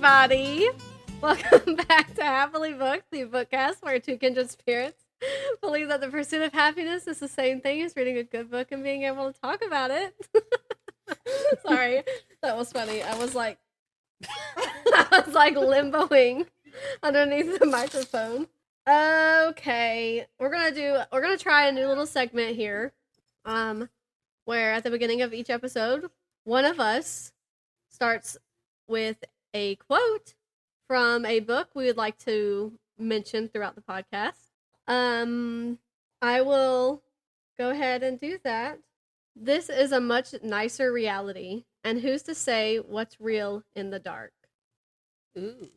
everybody! Welcome back to Happily Booked, the bookcast where two kindred spirits believe that the pursuit of happiness is the same thing as reading a good book and being able to talk about it. Sorry, that was funny. I was like limboing underneath the microphone. Okay, we're gonna try a new little segment here, where at the beginning of each episode, one of us starts with a quote from a book we would like to mention throughout the podcast. I will go ahead and do that. This is a much nicer reality, and who's to say what's real in the dark? Ooh.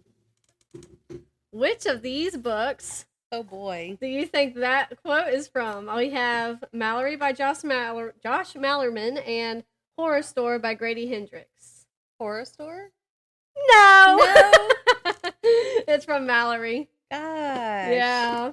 Which of these books, oh boy, do you think that quote is from? We have Malorie by Josh Malerman and Horrorstor by Grady Hendrix. Horrorstor? No! No! It's from Malorie. Gosh. Yeah.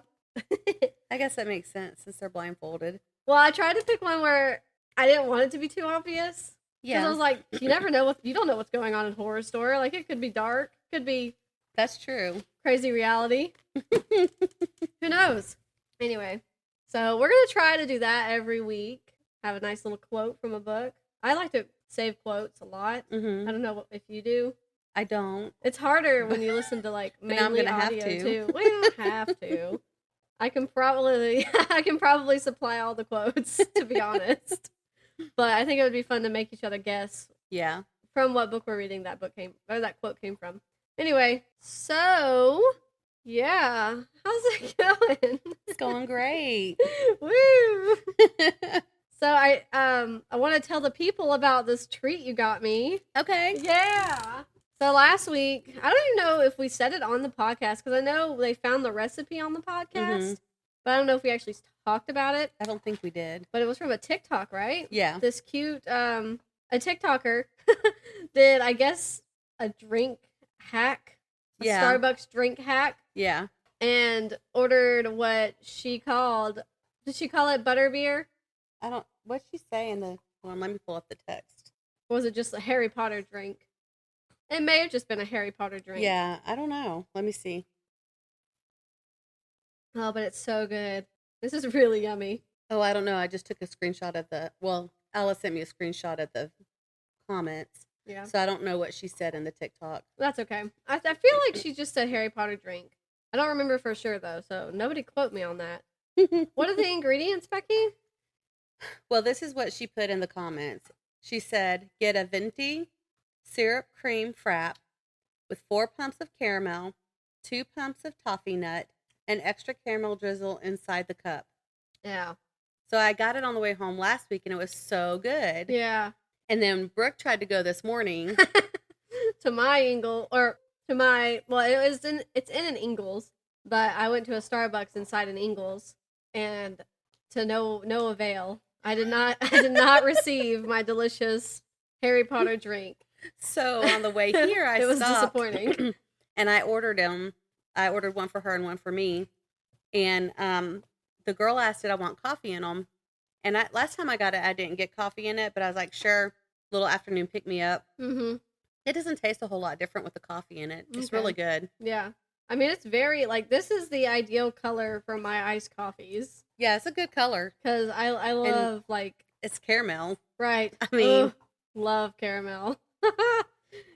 I guess that makes sense since they're blindfolded. Well, I tried to pick one where I didn't want it to be too obvious. Yeah. Because I was like, you never know you don't know what's going on in Horrorstor. Like, it could be dark. Could be... That's true. Crazy reality. Who knows? Anyway, so we're going to try to do that every week. Have a nice little quote from a book. I like to save quotes a lot. Mm-hmm. I don't know if you do. I don't. It's harder when you listen to like mainly audio too. We don't have to. I can probably supply all the quotes, to be honest. But I think it would be fun to make each other guess. Yeah. From what book we're reading that quote came from. Anyway, so yeah, how's it going? It's going great. Woo! So I want to tell the people about this treat you got me. Okay. Yeah. So last week, I don't even know if we said it on the podcast because I know they found the recipe on the podcast, but I don't know if we actually talked about it. I don't think we did. But it was from a TikTok, right? Yeah. This cute a TikToker did, I guess, a drink hack. A Starbucks drink hack. Yeah. And ordered what she called, did she call it butterbeer? What'd she say in the, hold on, let me pull up the text. Or was it just a Harry Potter drink? It may have just been a Harry Potter drink. Yeah, I don't know. Let me see. Oh, but it's so good. This is really yummy. Oh, I don't know. I just took a screenshot of Alice sent me a screenshot of the comments. Yeah. So I don't know what she said in the TikTok. That's okay. I feel like she just said Harry Potter drink. I don't remember for sure, though, so nobody quote me on that. What are the ingredients, Becky? Well, this is what she put in the comments. She said, get a Venti syrup cream frappe with 4 pumps of caramel, 2 pumps of toffee nut, and extra caramel drizzle inside the cup. Yeah. So I got it on the way home last week, and it was so good. Yeah. And then Brooke tried to go this morning. It's in an Ingles, but I went to a Starbucks inside an Ingles, and to no avail. I did not receive my delicious Harry Potter drink. So on the way here, it was disappointing. And I ordered them. I ordered one for her and one for me. And the girl asked, did I want coffee in them? And last time I got it, I didn't get coffee in it, but I was like, sure, little afternoon pick me up. Mm-hmm. It doesn't taste a whole lot different with the coffee in it. It's really good. Yeah. I mean, it's very, this is the ideal color for my iced coffees. Yeah, it's a good color. Because I love, it's caramel. Right. I mean. Love caramel.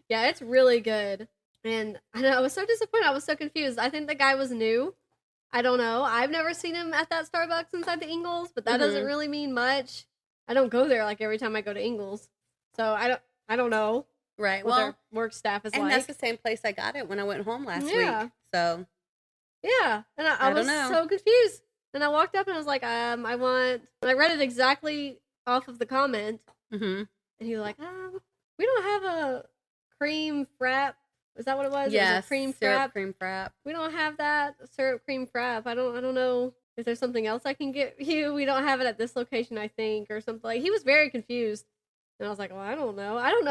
Yeah, it's really good. And I know, I was so disappointed. I was so confused. I think the guy was new. I don't know. I've never seen him at that Starbucks inside the Ingles, but that doesn't really mean much. I don't go there every time I go to Ingles. So I don't know. Right. What their work staff is like. And that's the same place I got it when I went home last week. So. Yeah. And I was so confused. And I walked up and I was like, I read it exactly off of the comment. Mm-hmm. And he was like, we don't have a cream frappe. Is that what it was? Yeah, it was a cream syrup frappe. cream frappe. We don't have that syrup cream frappe. I don't know if there's something else I can get you. We don't have it at this location, I think, or something. He was very confused. And I was like, well, I don't know. I don't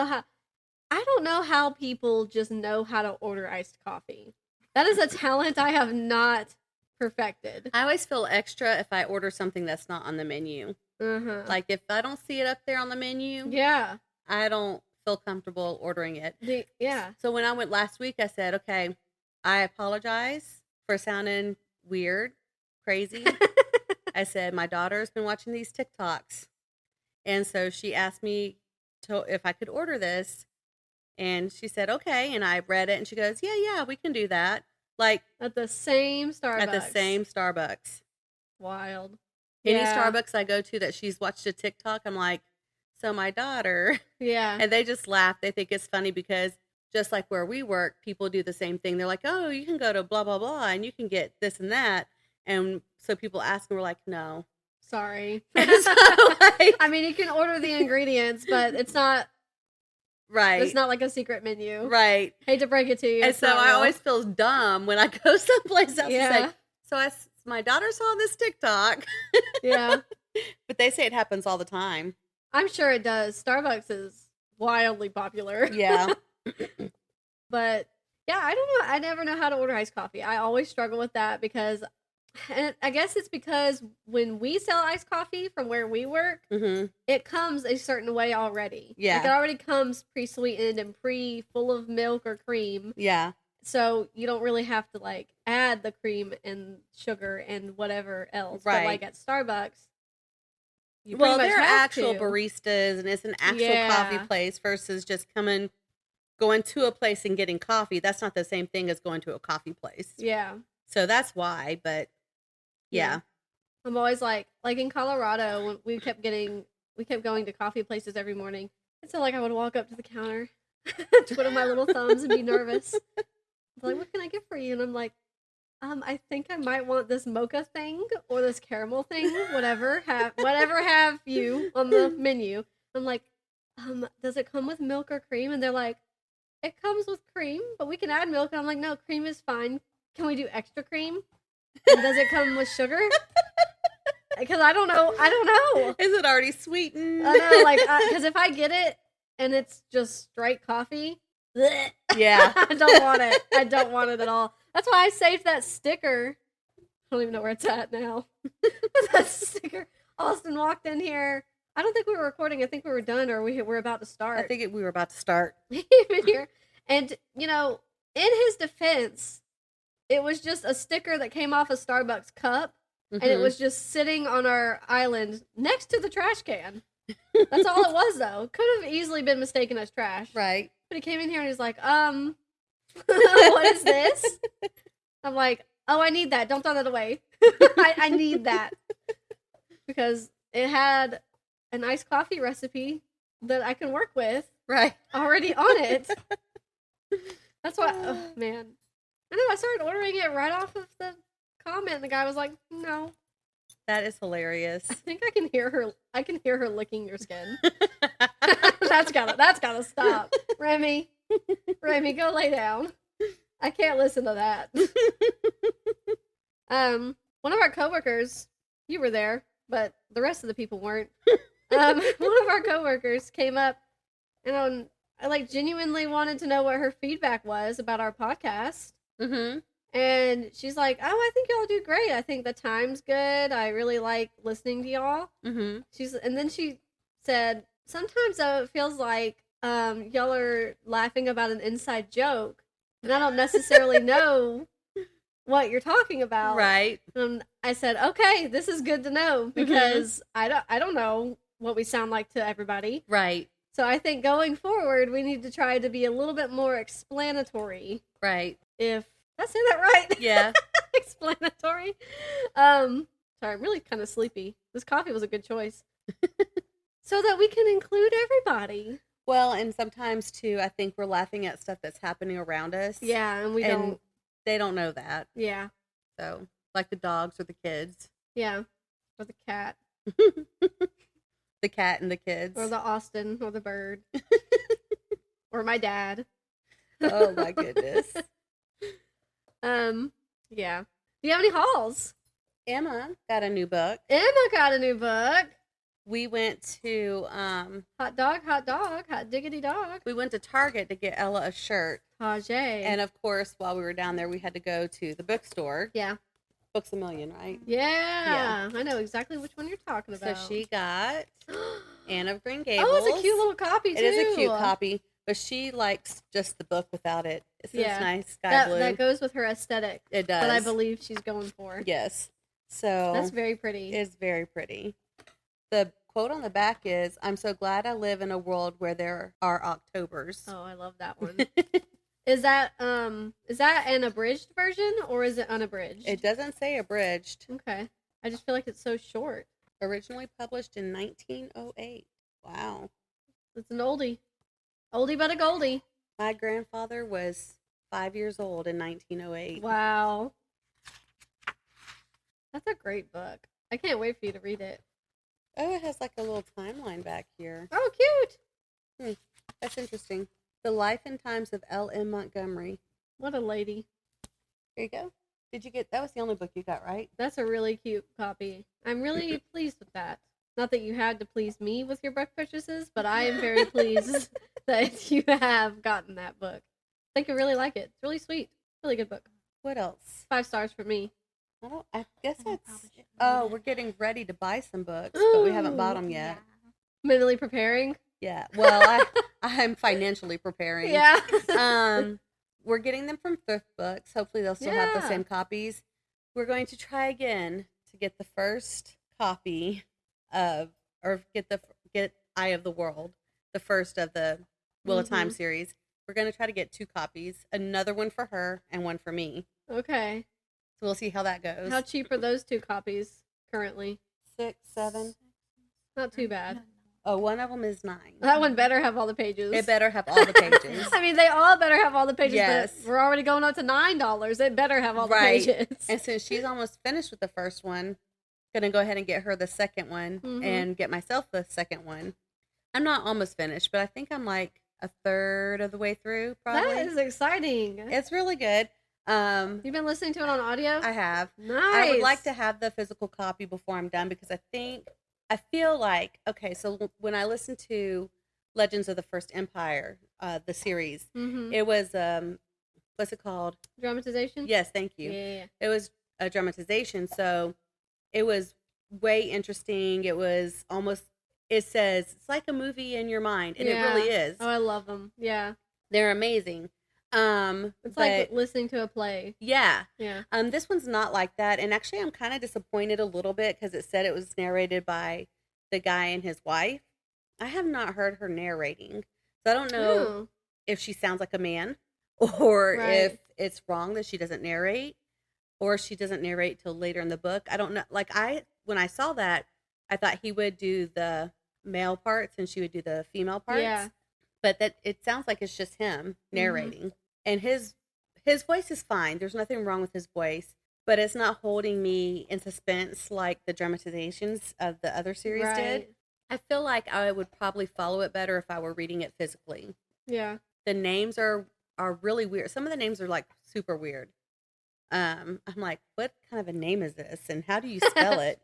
know how people just know how to order iced coffee. That is a talent I have not perfected. I always feel extra if I order something that's not on the menu. Uh-huh. Like if I don't see it up there on the menu, yeah, I don't feel comfortable ordering it. Yeah. So when I went last week, I said, okay, I apologize for sounding weird, crazy. I said, my daughter's been watching these TikToks. And so she asked me if I could order this. And she said, okay. And I read it and she goes, yeah, we can do that. Like at the same Starbucks. Wild. Any Starbucks I go to that she's watched a TikTok, I'm like, so my daughter. Yeah. And they just laugh. They think it's funny because just like where we work, people do the same thing. They're like, oh, you can go to blah, blah, blah, and you can get this and that. And so people ask, and we're like, no. Sorry. So, like, I mean, you can order the ingredients, but it's not. Right. It's not like a secret menu. Right. Hate to break it to you. And so I always feel dumb when I go someplace else and say, so my daughter saw this TikTok. Yeah. But they say it happens all the time. I'm sure it does. Starbucks is wildly popular. Yeah. But yeah, I don't know. I never know how to order iced coffee. I always struggle with that because, and I guess it's because when we sell iced coffee from where we work, it comes a certain way already. Yeah. Like it already comes pre-sweetened and full of milk or cream. Yeah. So you don't really have to like add the cream and sugar and whatever else. Right. But like at Starbucks, you well, pretty much they're have actual to. baristas and it's an actual coffee place versus just going to a place and getting coffee. That's not the same thing as going to a coffee place. Yeah. So that's why, but yeah. I'm always like in Colorado when we kept going to coffee places every morning. And so like I would walk up to the counter, twiddle my little thumbs and be nervous. Like, what can I get for you? And I'm like, I think I might want this mocha thing or this caramel thing, whatever have you on the menu. I'm like, does it come with milk or cream? And they're like, it comes with cream, but we can add milk. And I'm like, no, cream is fine. Can we do extra cream? And does it come with sugar? Because I don't know. Is it already sweetened? I know, like, because if I get it and it's just straight coffee, bleh, yeah, I don't want it. I don't want it at all. That's why I saved that sticker. I don't even know where it's at now. That sticker. Austin walked in here. I don't think we were recording. I think we were done, or we were about to start. I think we were about to start. He came in here, and you know, in his defense, it was just a sticker that came off a Starbucks cup, and it was just sitting on our island next to the trash can. That's all it was, though. Could have easily been mistaken as trash. Right. But he came in here and he's like, what is this? I'm like, oh, I need that. Don't throw that away. I need that. Because it had an iced coffee recipe that I can work with. Right. Already on it. That's why, oh, man. I know, I started ordering it right off of the comment. The guy was like, no. That is hilarious. I think I can hear her licking your skin. That's gotta stop. Remy, go lay down. I can't listen to that. One of our coworkers, you were there, but the rest of the people weren't. One of our coworkers came up and I like genuinely wanted to know what her feedback was about our podcast. Mm-hmm. And she's like, oh, I think y'all do great. I think the time's good. I really like listening to y'all. Mm-hmm. And then she said, sometimes it feels like y'all are laughing about an inside joke. And I don't necessarily know what you're talking about. Right. I said, okay, this is good to know because I don't know what we sound like to everybody. Right. So I think going forward, we need to try to be a little bit more explanatory. Right. Did I say that right? Yeah. Explanatory. Sorry, I'm really kind of sleepy. This coffee was a good choice. So that we can include everybody. Well, and sometimes too, I think we're laughing at stuff that's happening around us. Yeah, and they don't know that. Yeah. So, like the dogs or the kids. Yeah. Or the cat. The cat and the kids. Or the Austin or the bird. Or my dad. Oh my goodness. Yeah. Do you have any hauls? Emma got a new book. We went to hot diggity dog. We went to Target to get Ella a shirt. Tajay. And of course, while we were down there, we had to go to the bookstore. Yeah. Books A Million, right? Yeah. I know exactly which one you're talking about. So she got Anne of Green Gables. Oh, it's a cute little copy, too. It is a cute copy, but she likes just the book without it. It's this nice sky blue. That goes with her aesthetic. It does. That I believe she's going for. Yes. So that's very pretty. It's very pretty. The quote on the back is, "I'm so glad I live in a world where there are Octobers." Oh, I love that one. Is that an abridged version or is it unabridged? It doesn't say abridged. Okay. I just feel like it's so short. Originally published in 1908. Wow. It's an oldie. Oldie but a goldie. My grandfather was 5 years old in 1908. Wow. That's a great book. I can't wait for you to read it. Oh, it has like a little timeline back here. Oh, cute. That's interesting. The Life and Times of L.M. Montgomery. What a lady. There you go. That was the only book you got, right? That's a really cute copy. I'm really pleased with that. Not that you had to please me with your book purchases, but I am very pleased that you have gotten that book. I think you really like it. It's really sweet. Really good book. What else? 5 stars for me. I guess that's... Oh, we're getting ready to buy some books, but we haven't bought them yet. Mentally preparing? Yeah. Well, I'm financially preparing. Yeah. We're getting them from thrift books. Hopefully they'll still have the same copies. We're going to try again to get the first copy of, or get Eye of the World, the first of the Wheel of Time series. We're going to try to get 2 copies, another one for her and one for me. Okay. So we'll see how that goes. How cheap are those 2 copies currently? $6, $7. Not too bad. Oh, one of them is $9. That one better have all the pages. It better have all the pages. I mean, they all better have all the pages, yes. But we're already going up to $9. It better have all the pages. And since she's almost finished with the first one, I'm going to go ahead and get her the second one and get myself the second one. I'm not almost finished, but I think I'm like a third of the way through, probably. That is exciting. It's really good. You've been listening to it on audio? I have. Nice. I would like to have the physical copy before I'm done because I feel like, okay, so when I listened to Legends of the First Empire, the series, it was, what's it called? Dramatization? Yes, thank you. Yeah. It was a dramatization, so it was way interesting. It was almost, it says, it's like a movie in your mind, and it really is. Oh, I love them. Yeah. They're amazing. It's like listening to a play. Yeah. Yeah. This one's not like that. And actually, I'm kind of disappointed a little bit because it said it was narrated by the guy and his wife. I have not heard her narrating. So I don't know if she sounds like a man or if it's wrong that she doesn't narrate or she doesn't narrate till later in the book. I don't know. Like when I saw that, I thought he would do the male parts and she would do the female parts. Yeah. But that it sounds like it's just him narrating. And his voice is fine. There's nothing wrong with his voice, but it's not holding me in suspense like the dramatizations of the other series did. I feel like I would probably follow it better if I were reading it physically. Yeah. The names are really weird. Some of the names are like super weird. I'm like, what kind of a name is this? And how do you spell it?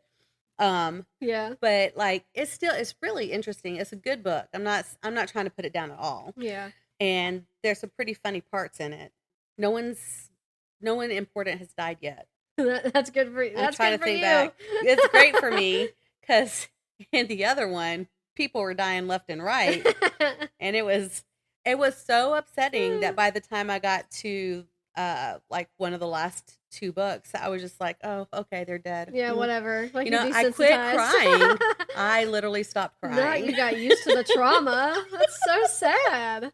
Yeah. But like, it's really interesting. It's a good book. I'm not trying to put it down at all. Yeah. And there's some pretty funny parts in it. No one important has died yet. That's good for you. That's good for you. Back. It's great for me because in the other one, people were dying left and right, and it was so upsetting that by the time I got to like one of the last 2 books, I was just like, oh, okay, they're dead. Yeah, whatever. Like, I quit crying. I literally stopped crying. No, you got used to the trauma. That's so sad.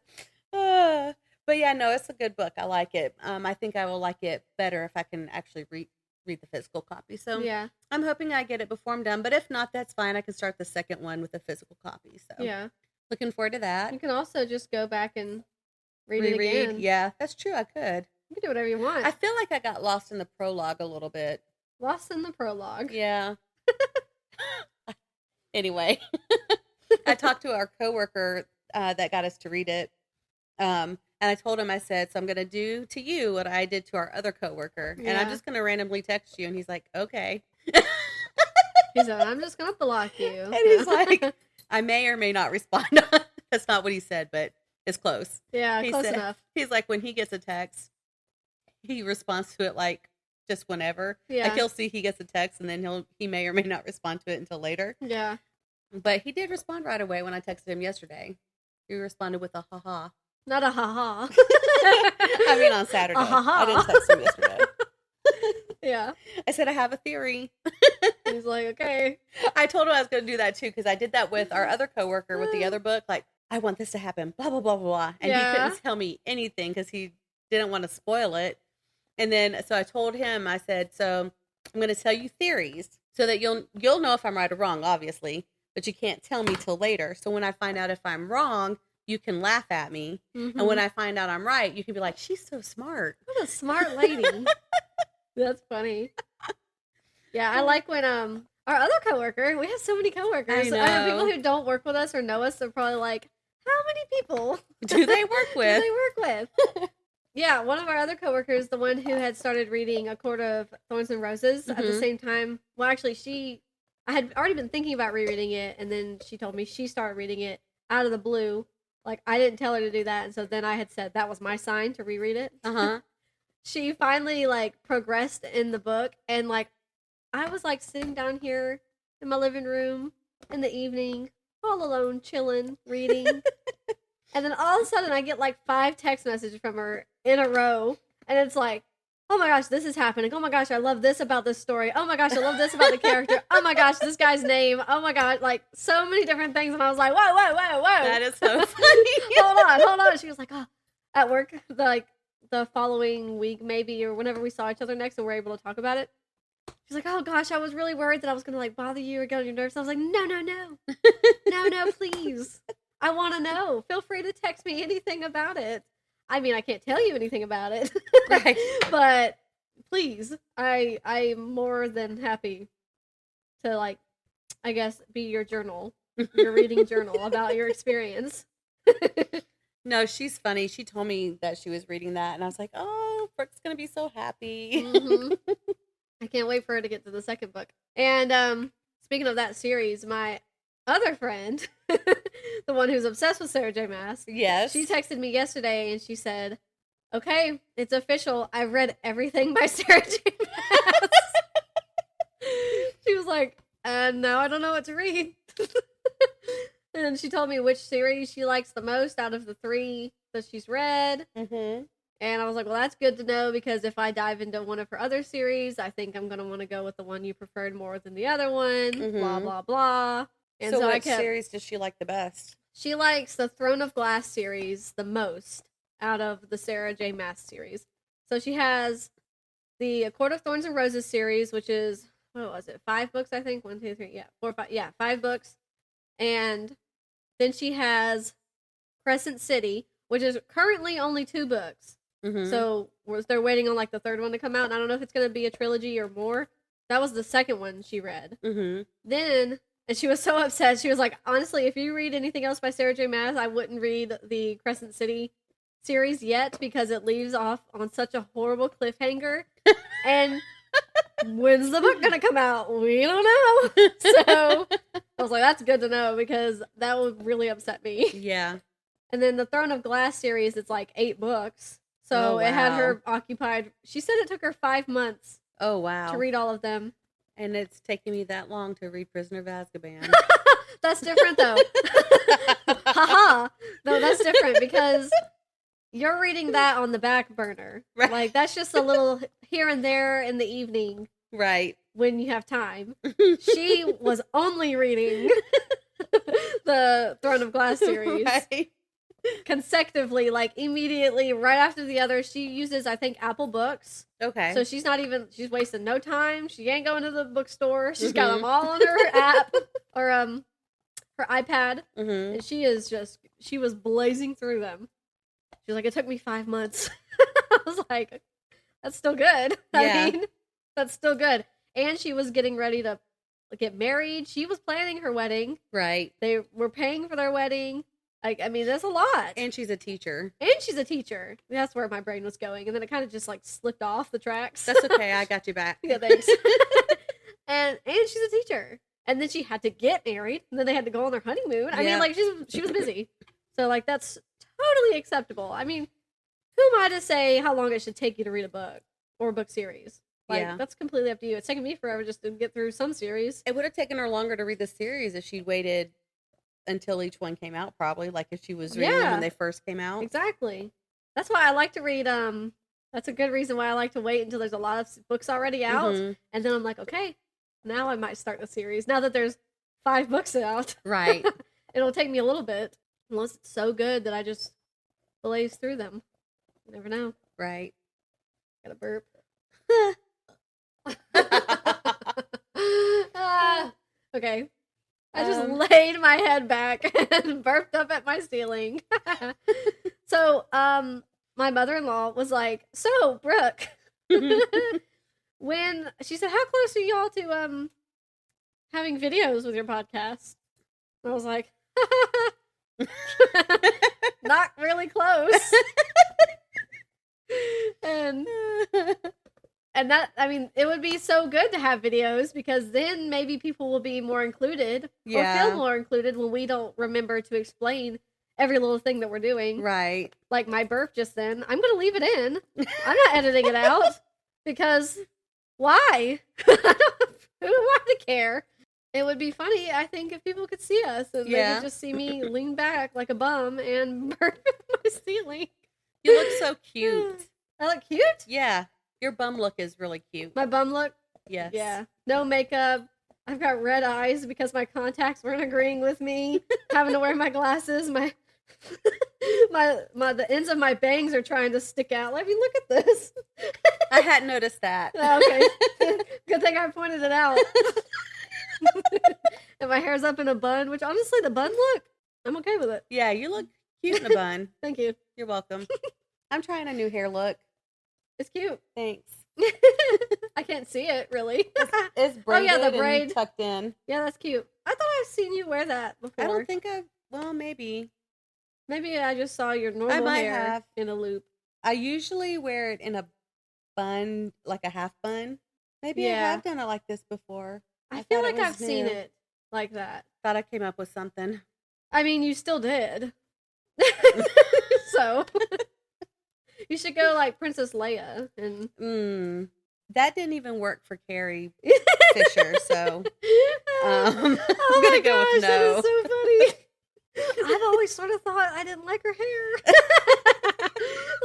But yeah, no, it's a good book. I like it. I think I will like it better if I can actually read the physical copy. So yeah, I'm hoping I get it before I'm done. But if not, that's fine. I can start the second one with a physical copy. So yeah, looking forward to that. You can also just go back and read it again. Yeah, that's true. I could. You can do whatever you want. I feel like I got lost in the prologue a little bit. Lost in the prologue. Yeah. Anyway, I talked to our coworker that got us to read it. And I told him, I said, so I'm going to do to you what I did to our other coworker. Yeah. And I'm just going to randomly text you. And he's like, okay. He said, I'm just going to block you. And he's like, I may or may not respond. That's not what he said, but it's close. Yeah, close enough. He's like, when he gets a text, he responds to it like just whenever. Yeah. Like he'll see he gets a text and then he may or may not respond to it until later. Yeah. But he did respond right away when I texted him yesterday. He responded with a ha-ha. Not a ha-ha. I mean on Saturday. A ha-ha. I didn't text him yesterday. Yeah. I said, I have a theory. He's like, okay. I told him I was going to do that too, because I did that with our other coworker with the other book. Like, I want this to happen, blah, blah, blah, blah, blah. And he couldn't tell me anything because he didn't want to spoil it. And then, so I told him, I said, so I'm going to tell you theories so that you'll know if I'm right or wrong, obviously, but you can't tell me till later. So when I find out if I'm wrong, you can laugh at me. Mm-hmm. And when I find out I'm right, you can be like, she's so smart. What a smart lady. That's funny. Yeah, I like when our other coworker, we have so many coworkers. I know people who don't work with us or know us, they're probably like, how many people do they work with? Yeah, one of our other coworkers, the one who had started reading A Court of Thorns and Roses at the same time. Well, actually, I had already been thinking about rereading it, and then she told me she started reading it out of the blue. Like, I didn't tell her to do that, and so then I had said that was my sign to reread it. She finally, like, progressed in the book, and, like, I was, like, sitting down here in my living room in the evening, all alone, chilling, reading. And then all of a sudden, I get, like, 5 text messages from her in a row. And it's like, oh, my gosh, this is happening. Oh, my gosh, I love this about this story. Oh, my gosh, I love this about the character. Oh, my gosh, this guy's name. Oh, my God. Like, so many different things. And I was like, whoa, whoa, whoa, whoa. That is so funny. Hold on. She was like, oh, at work, the following week maybe, or whenever we saw each other next and we're able to talk about it. She's like, oh, gosh, I was really worried that I was going to, like, bother you or get on your nerves. I was like, no. No, please. I want to know. Feel free to text me anything about it. I mean, I can't tell you anything about it. Right. But please, I'm more than happy to, like, I guess, be your journal, your reading journal about your experience. No, she's funny. She told me that she was reading that, and I was like, oh, Brooke's going to be so happy. I can't wait for her to get to the second book. And speaking of that series, my other friend, the one who's obsessed with Sarah J. Maas, yes, she texted me yesterday and she said, okay, it's official. I've read everything by Sarah J. Maas. She was like, now I don't know what to read. And then she told me which series she likes the most out of the 3 that she's read. And I was like, well, that's good to know, because if I dive into one of her other series, I think I'm going to want to go with the one you preferred more than the other one, blah, blah, blah. And so what series does she like the best? She likes the Throne of Glass series the most out of the Sarah J. Maas series. So she has the A Court of Thorns and Roses series, which is, what was it, 5 books, I think? 1, 2, 3, yeah, 4, 5, yeah, 5 books. And then she has Crescent City, which is currently only 2 books. So they're waiting on, like, the 3rd one to come out, and I don't know if it's going to be a trilogy or more. That was the 2nd one she read. Then, and she was so upset, she was like, honestly, if you read anything else by Sarah J. Maas, I wouldn't read the Crescent City series yet, because it leaves off on such a horrible cliffhanger. And when's the book going to come out? We don't know. So I was like, that's good to know, because that would really upset me. Yeah. And then the Throne of Glass series, it's like 8 books. So it had her occupied. She said it took her 5 months. Oh, wow. To read all of them. And it's taken me that long to read Prisoner of Azkaban. That's different, though. Haha. No, that's different, because you're reading that on the back burner. Right. Like, that's just a little here and there in the evening. Right. When you have time. She was only reading the Throne of Glass series. Right. Consecutively, like, immediately, right after the other. She uses, I think, Apple Books. Okay. So she's wasting no time. She ain't going to the bookstore. She's got them all on her app, or her iPad. And she was blazing through them. She was like, it took me 5 months. I was like, that's still good. I mean, that's still good. And she was getting ready to get married. She was planning her wedding. Right. They were paying for their wedding. Like, I mean, that's a lot. And she's a teacher. That's where my brain was going. And then it kind of just, like, slipped off the tracks. That's okay. I got you back. Yeah, thanks. and she's a teacher. And then she had to get married. And then they had to go on their honeymoon. I mean, like, she was busy. So, like, that's totally acceptable. I mean, who am I to say how long it should take you to read a book or a book series? Like, Yeah. that's completely up to you. It's taken me forever just to get through some series. It would have taken her longer to read the series if she'd waited until each one came out, probably. Like if she was reading them when they first came out. Exactly. That's why I like to read, that's a good reason why I like to wait until there's a lot of books already out. Mhm. And then I'm like, okay, now I might start the series. Now that there's 5 books out. Right. It'll take me a little bit. Unless it's so good that I just blaze through them. You never know. Right. Got a burp. Okay. I just laid my head back and burped up at my ceiling. So, my mother-in-law was like, so, Brooke, when she said, how close are y'all to having videos with your podcast? I was like, not really close. And that, I mean, it would be so good to have videos because then maybe people will be more included or feel more included when we don't remember to explain every little thing that we're doing. Right. Like my burp just then. I'm going to leave it in. I'm not editing it out because why? Who would care? It would be funny, I think, if people could see us and they could just see me lean back like a bum and burp at my ceiling. You look so cute. I look cute? Yeah. Your bum look is really cute. My bum look? Yes. Yeah. No makeup. I've got red eyes because my contacts weren't agreeing with me. Having to wear my glasses. My the ends of my bangs are trying to stick out. Let me look at this. I hadn't noticed that. Oh, okay. Good thing I pointed it out. And my hair's up in a bun, which honestly, the bun look, I'm okay with it. Yeah, you look cute in a bun. Thank you. You're welcome. I'm trying a new hair look. It's cute. Thanks. I can't see it, really. It's braided the braid. and tucked in. Yeah, that's cute. I thought I've seen you wear that before. I don't think well, maybe. Maybe I just saw your normal hair in a loop. I usually wear it in a bun, like a half bun. Maybe I have done it like this before. I feel like I've seen it like that. Thought I came up with something. I mean, you still did. So, you should go like Princess Leia. And that didn't even work for Carrie Fisher, so I'm going to go with no. That is so funny. I've always sort of thought I didn't like her hair.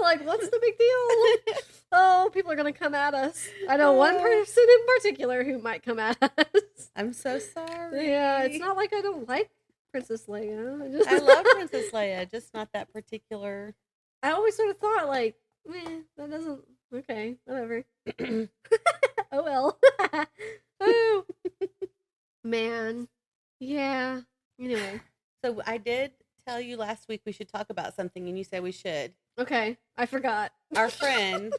Like, what's the big deal? Oh, people are going to come at us. I know one person in particular who might come at us. I'm so sorry. Yeah, it's not like I don't like Princess Leia. I love Princess Leia, just not that particular. I always sort of thought, like, that doesn't... Okay, whatever. Oh, well. Oh. Man. Yeah. Anyway. So I did tell you last week we should talk about something, and you said we should. Okay, I forgot. Our friend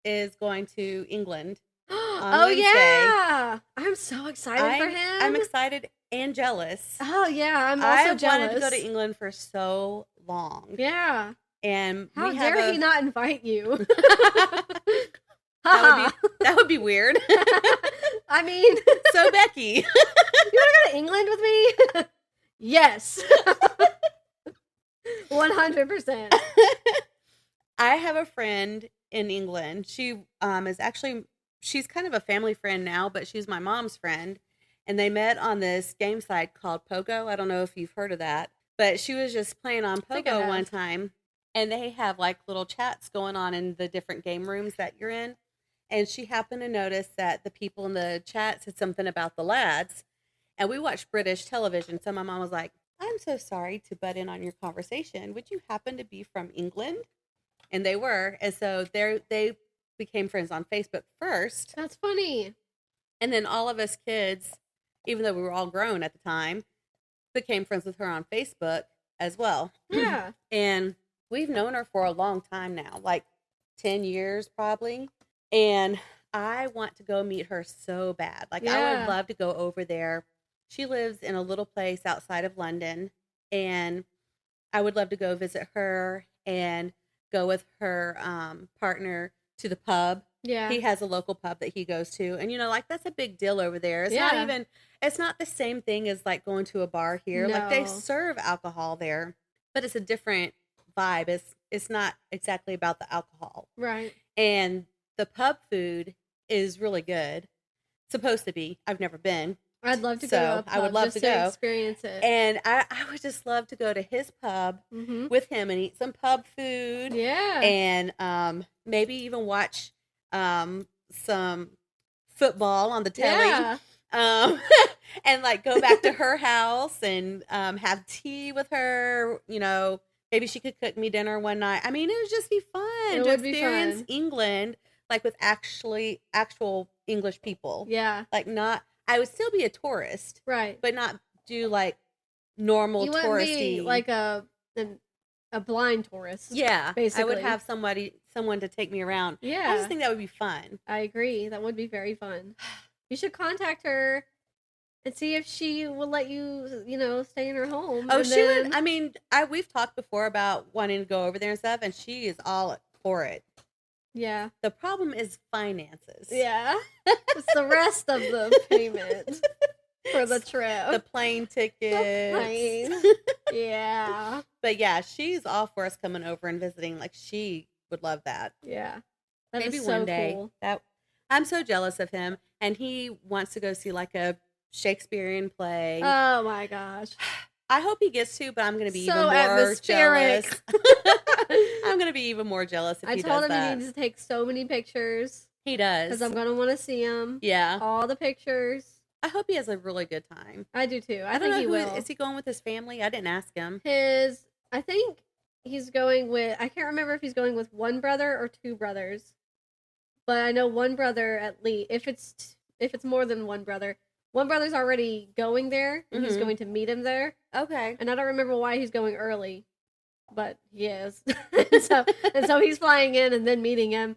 is going to England on Wednesday. Yeah! I'm so excited for him. I'm excited and jealous. Oh, yeah, I'm also jealous. I wanted to go to England for so long. Yeah. And how dare he not invite you? That would be weird. I mean... So, Becky. You want to go to England with me? Yes. 100%. I have a friend in England. She is actually, she's kind of a family friend now, but she's my mom's friend. And they met on this game site called Pogo. I don't know if you've heard of that. But she was just playing on Pogo one time. And they have like little chats going on in the different game rooms that you're in. And she happened to notice that the people in the chat said something about the lads. And we watched British television. So my mom was like, I'm so sorry to butt in on your conversation. Would you happen to be from England? And they were. And so they became friends on Facebook first. That's funny. And then all of us kids, even though we were all grown at the time, became friends with her on Facebook as well. Yeah. And we've known her for a long time now, like 10 years probably. And I want to go meet her so bad. Like, I would love to go over there. She lives in a little place outside of London, and I would love to go visit her and go with her partner to the pub. Yeah. He has a local pub that he goes to. And, you know, like, that's a big deal over there. It's not the same thing as, like, going to a bar here. No. Like, they serve alcohol there, but it's a different vibe. It's not exactly about the alcohol. Right. And the pub food is really good. Supposed to be. I've never been. I'd love to go to a pub I would love just to go experience it. And I would just love to go to his pub with him and eat some pub food. Yeah. And maybe even watch some football on the telly. Yeah. And like go back to her house and have tea with her. You know, maybe she could cook me dinner one night. I mean, it would just be fun It to would be experience fun. England like with actual English people. Yeah. Like not. I would still be a tourist, Right. but not do like normal you wouldn't touristy. be like a blind tourist. Yeah, basically. I would have someone to take me around. Yeah. I just think that would be fun. I agree. That would be very fun. You should contact her and see if she will let you, stay in her home. Oh, she would. I mean, we've talked before about wanting to go over there and stuff, and she is all for it. Yeah. The problem is finances. Yeah. It's the rest of the payment for the trip. The plane tickets. The plane. Yeah. But yeah, she's all for us coming over and visiting. Like, she would love that. Yeah. That Maybe is so one day. cool. I'm so jealous of him, and he wants to go see like a Shakespearean play. Oh my gosh. I hope he gets to, but I'm going to be So even more atmospheric. jealous. I'm going to be even more jealous if I he told does him that. he needs to take so many pictures. He does. Because I'm going to want to see him. Yeah. All the pictures. I hope he has a really good time. I do too. I don't think know he will. Is he going with his family? I didn't ask him. I think he's going with, I can't remember if he's going with one brother or two brothers. But I know one brother at least. If it's more than one brother's already going there, and he's going to meet him there. Okay. And I don't remember why he's going early, but he is. and so he's flying in and then meeting him,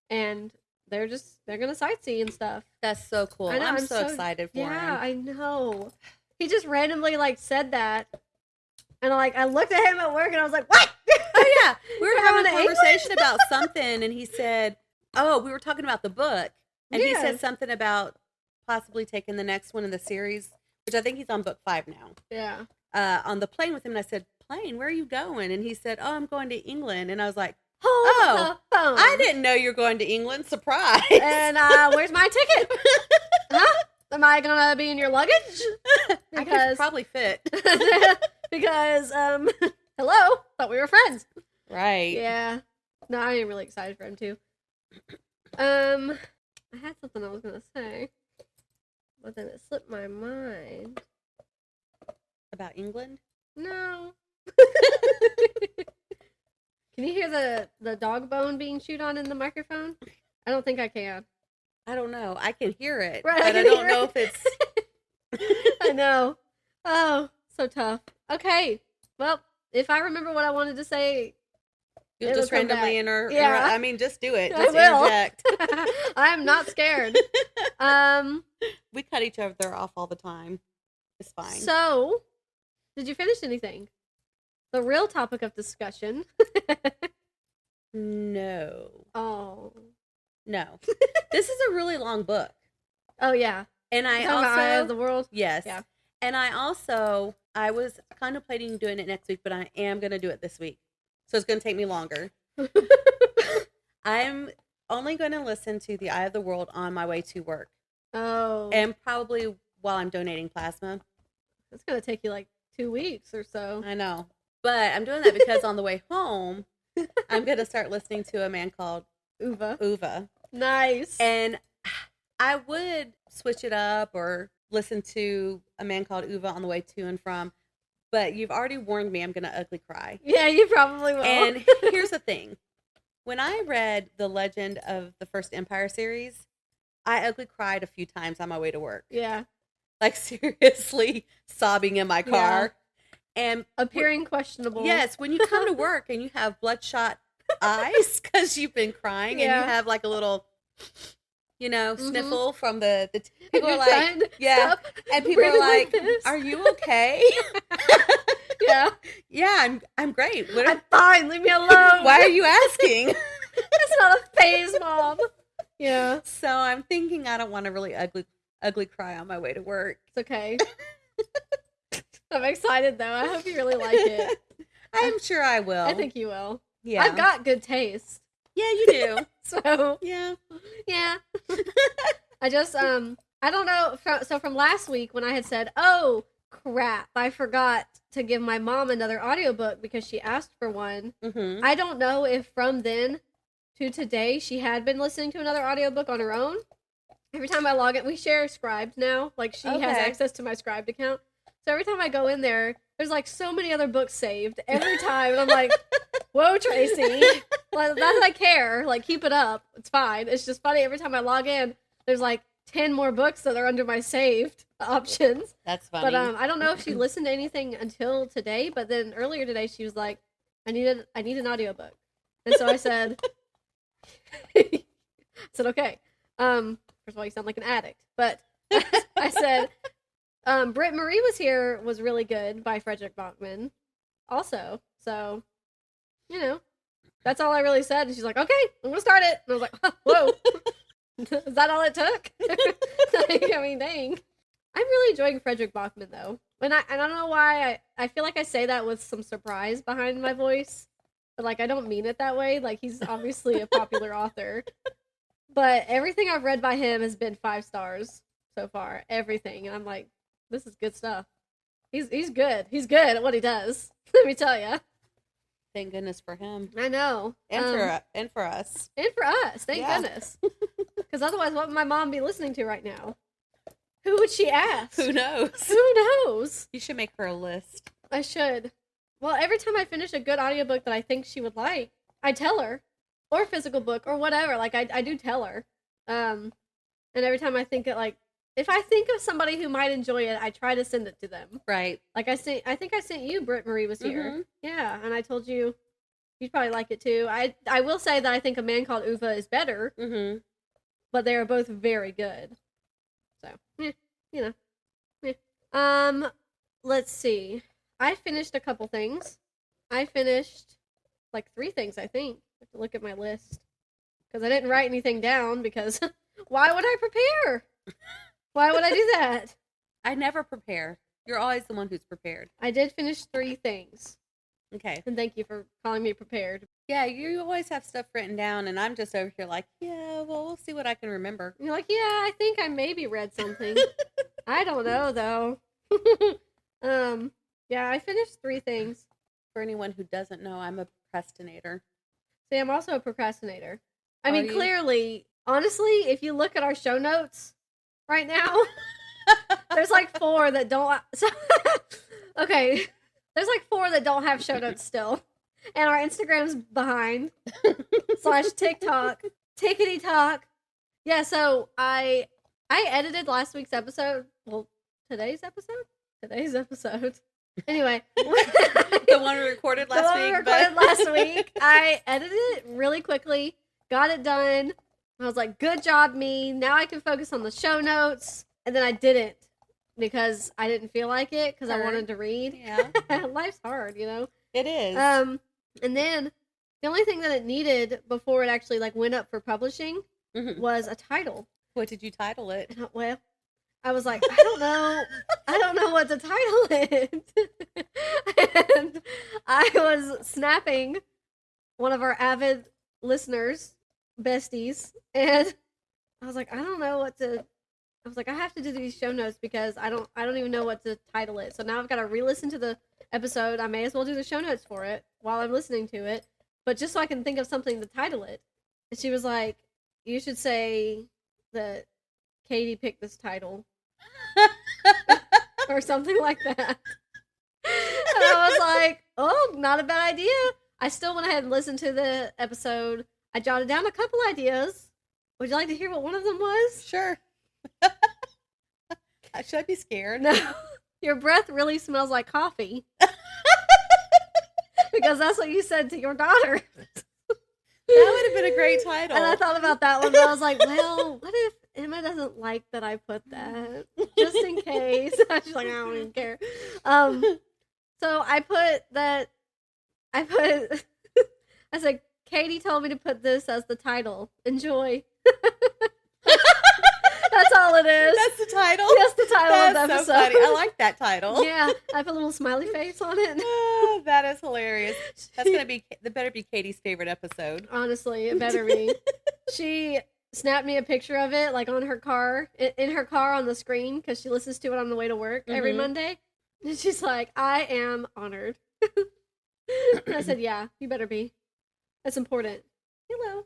and they're gonna sightsee and stuff. That's so cool. I know, I'm so excited for him. Yeah, I know. He just randomly said that, and I looked at him at work and I was like, "What?" Oh yeah, we were having a going to conversation about something, and he said, "Oh, we were talking about the book," and he said something about possibly taking the next one in the series, which I think he's on book 5 now. Yeah. On the plane with him, and I said, "Plane? Where are you going?" And he said, "Oh, I'm going to England," and I was like, "Oh, I didn't know you're going to England. Surprise!" And where's my ticket? Huh? Am I gonna be in your luggage? I could probably fit. Because hello, thought we were friends. Right. Yeah. No, I am really excited for him too. I had something I was gonna say, but then it slipped my mind. About England? No. Can you hear the dog bone being chewed on in the microphone? I don't think I can. I don't know. I can hear it, Right, but I don't know if it's... I know. Oh, so tough. Okay. Well, if I remember what I wanted to say, you'll it'll just come randomly back. Yeah. I mean, just do it. I Just will. interject. I am not scared. We cut each other off all the time. It's fine. So, did you finish anything? The real topic of discussion. No. Oh. No. This is a really long book. Oh, yeah. And I also... Eye of the World? Yes. Yeah. And I was contemplating doing it next week, but I am going to do it this week. So it's going to take me longer. I'm only going to listen to The Eye of the World on my way to work. Oh. And probably while I'm donating plasma. It's going to take you 2 weeks or so. I know. But I'm doing that because on the way home, I'm going to start listening to a man called Uva. Nice. And I would switch it up or listen to a man called Uva on the way to and from. But you've already warned me I'm going to ugly cry. Yeah, you probably will. And here's the thing. When I read The Legend of the First Empire series, I ugly cried a few times on my way to work. Yeah. Seriously sobbing in my car. Yeah. And appearing questionable. Yes, when you come to work and you have bloodshot eyes because you've been crying and you have a little, sniffle from the people are like, yeah. And people are like, are you okay? Yeah. Yeah, I'm great. I'm fine. Leave me alone. Why are you asking? It's not a phase, Mom. Yeah. So I'm thinking I don't want to really ugly cry on my way to work. It's okay. I'm excited though. I hope you really like it. I'm sure I will. I think you will. Yeah. I've got good taste. Yeah, you do. So Yeah. I just I don't know. So from last week when I had said, "Oh crap, I forgot to give my mom another audiobook because she asked for one." Mm-hmm. I don't know if from then to today she had been listening to another audiobook on her own. Every time I log in, we share Scribed now. Like, she has access to my Scribed account. So every time I go in there, there's like so many other books saved every time. And I'm like, whoa, Tracy. Like, not that I care. Like, keep it up. It's fine. It's just funny. Every time I log in, there's like 10 more books that are under my saved options. That's funny. But I don't know if she listened to anything until today. But then earlier today, she was like, I need an audiobook. And so I said, okay. First of all, you sound like an addict. But I said, Britt-Marie was really good by Fredrik Backman also. So, you know, that's all I really said. And she's like, okay, I'm going to start it. And I was like, oh, whoa. Is that all it took? Like, I mean, dang. I'm really enjoying Fredrik Backman, though. And I don't know why. I feel like I say that with some surprise behind my voice. But, like, I don't mean it that way. Like, he's obviously a popular author. But everything I've read by him has been 5 stars so far. Everything. And I'm like, this is good stuff. He's good. He's good at what he does. Let me tell you. Thank goodness for him. I know. And for us. And for us. Thank goodness. Because otherwise, what would my mom be listening to right now? Who would she ask? Who knows? Who knows? You should make her a list. I should. Well, every time I finish a good audiobook that I think she would like, I tell her. Or physical book, or whatever. Like, I do tell her. And every time I think it, like, if I think of somebody who might enjoy it, I try to send it to them. Right. Like, I think I sent you, Britt-Marie was here. Mm-hmm. Yeah, and I told you, you'd probably like it too. I will say that I think A Man Called Uva is better, but they are both very good. So, you know. Let's see. I finished a couple things. I finished, like, 3 things, I think. I have to look at my list. Because I didn't write anything down, because why would I prepare? Why would I do that? I never prepare. You're always the one who's prepared. I did finish 3 things. Okay. And thank you for calling me prepared. Yeah, you always have stuff written down, and I'm just over here like, yeah, well, we'll see what I can remember. And you're like, yeah, I think I maybe read something. I don't know, though. Yeah, I finished 3 things. For anyone who doesn't know, I'm a procrastinator. See, I'm also a procrastinator. I Are mean, you? clearly, honestly, if you look at our show notes right now, there's like 4 that don't. Okay, there's like 4 that don't have show notes still, and our Instagram's behind. / TikTok, Tickety Talk. Yeah, so I edited last week's episode. Well, today's episode. Anyway, The one we recorded last week. I edited it really quickly, got it done. I was like, good job, me. Now I can focus on the show notes. And then I didn't because I didn't feel like it because I wanted to read. Yeah. Life's hard, you know? It is. And then the only thing that it needed before it actually like went up for publishing was a title. What did you title it? Well, I was like, I don't know what to title it. And I was snapping one of our avid listeners, besties, and I was like, I don't know what to. I was like, I have to do these show notes because I don't even know what to title it. So now I've got to re-listen to the episode. I may as well do the show notes for it while I'm listening to it, but just so I can think of something to title it. And she was like, you should say that Katie picked this title. Or something like that. And I was like, oh, not a bad idea. I still went ahead and listened to the episode. I jotted down a couple ideas. Would you like to hear what one of them was? Sure. Should I be scared? No. Your breath really smells like coffee. Because that's what you said to your daughter. That would have been a great title. And I thought about that one, but I was like, well, what if Emma doesn't like that I put that? Just in case. She's like, I don't even care. So I said, Katie told me to put this as the title. Enjoy. That's all it is. That's the title? That's the title of the That's episode. so funny. I like that title. Yeah, I put a little smiley face on it. Oh, that is hilarious. That's gonna be that better be Katie's favorite episode. Honestly, it better be. She snapped me a picture of it, like on her car, in her car on the screen, because she listens to it on the way to work every Monday. And she's like, I am honored. I said, yeah, you better be. That's important. Hello.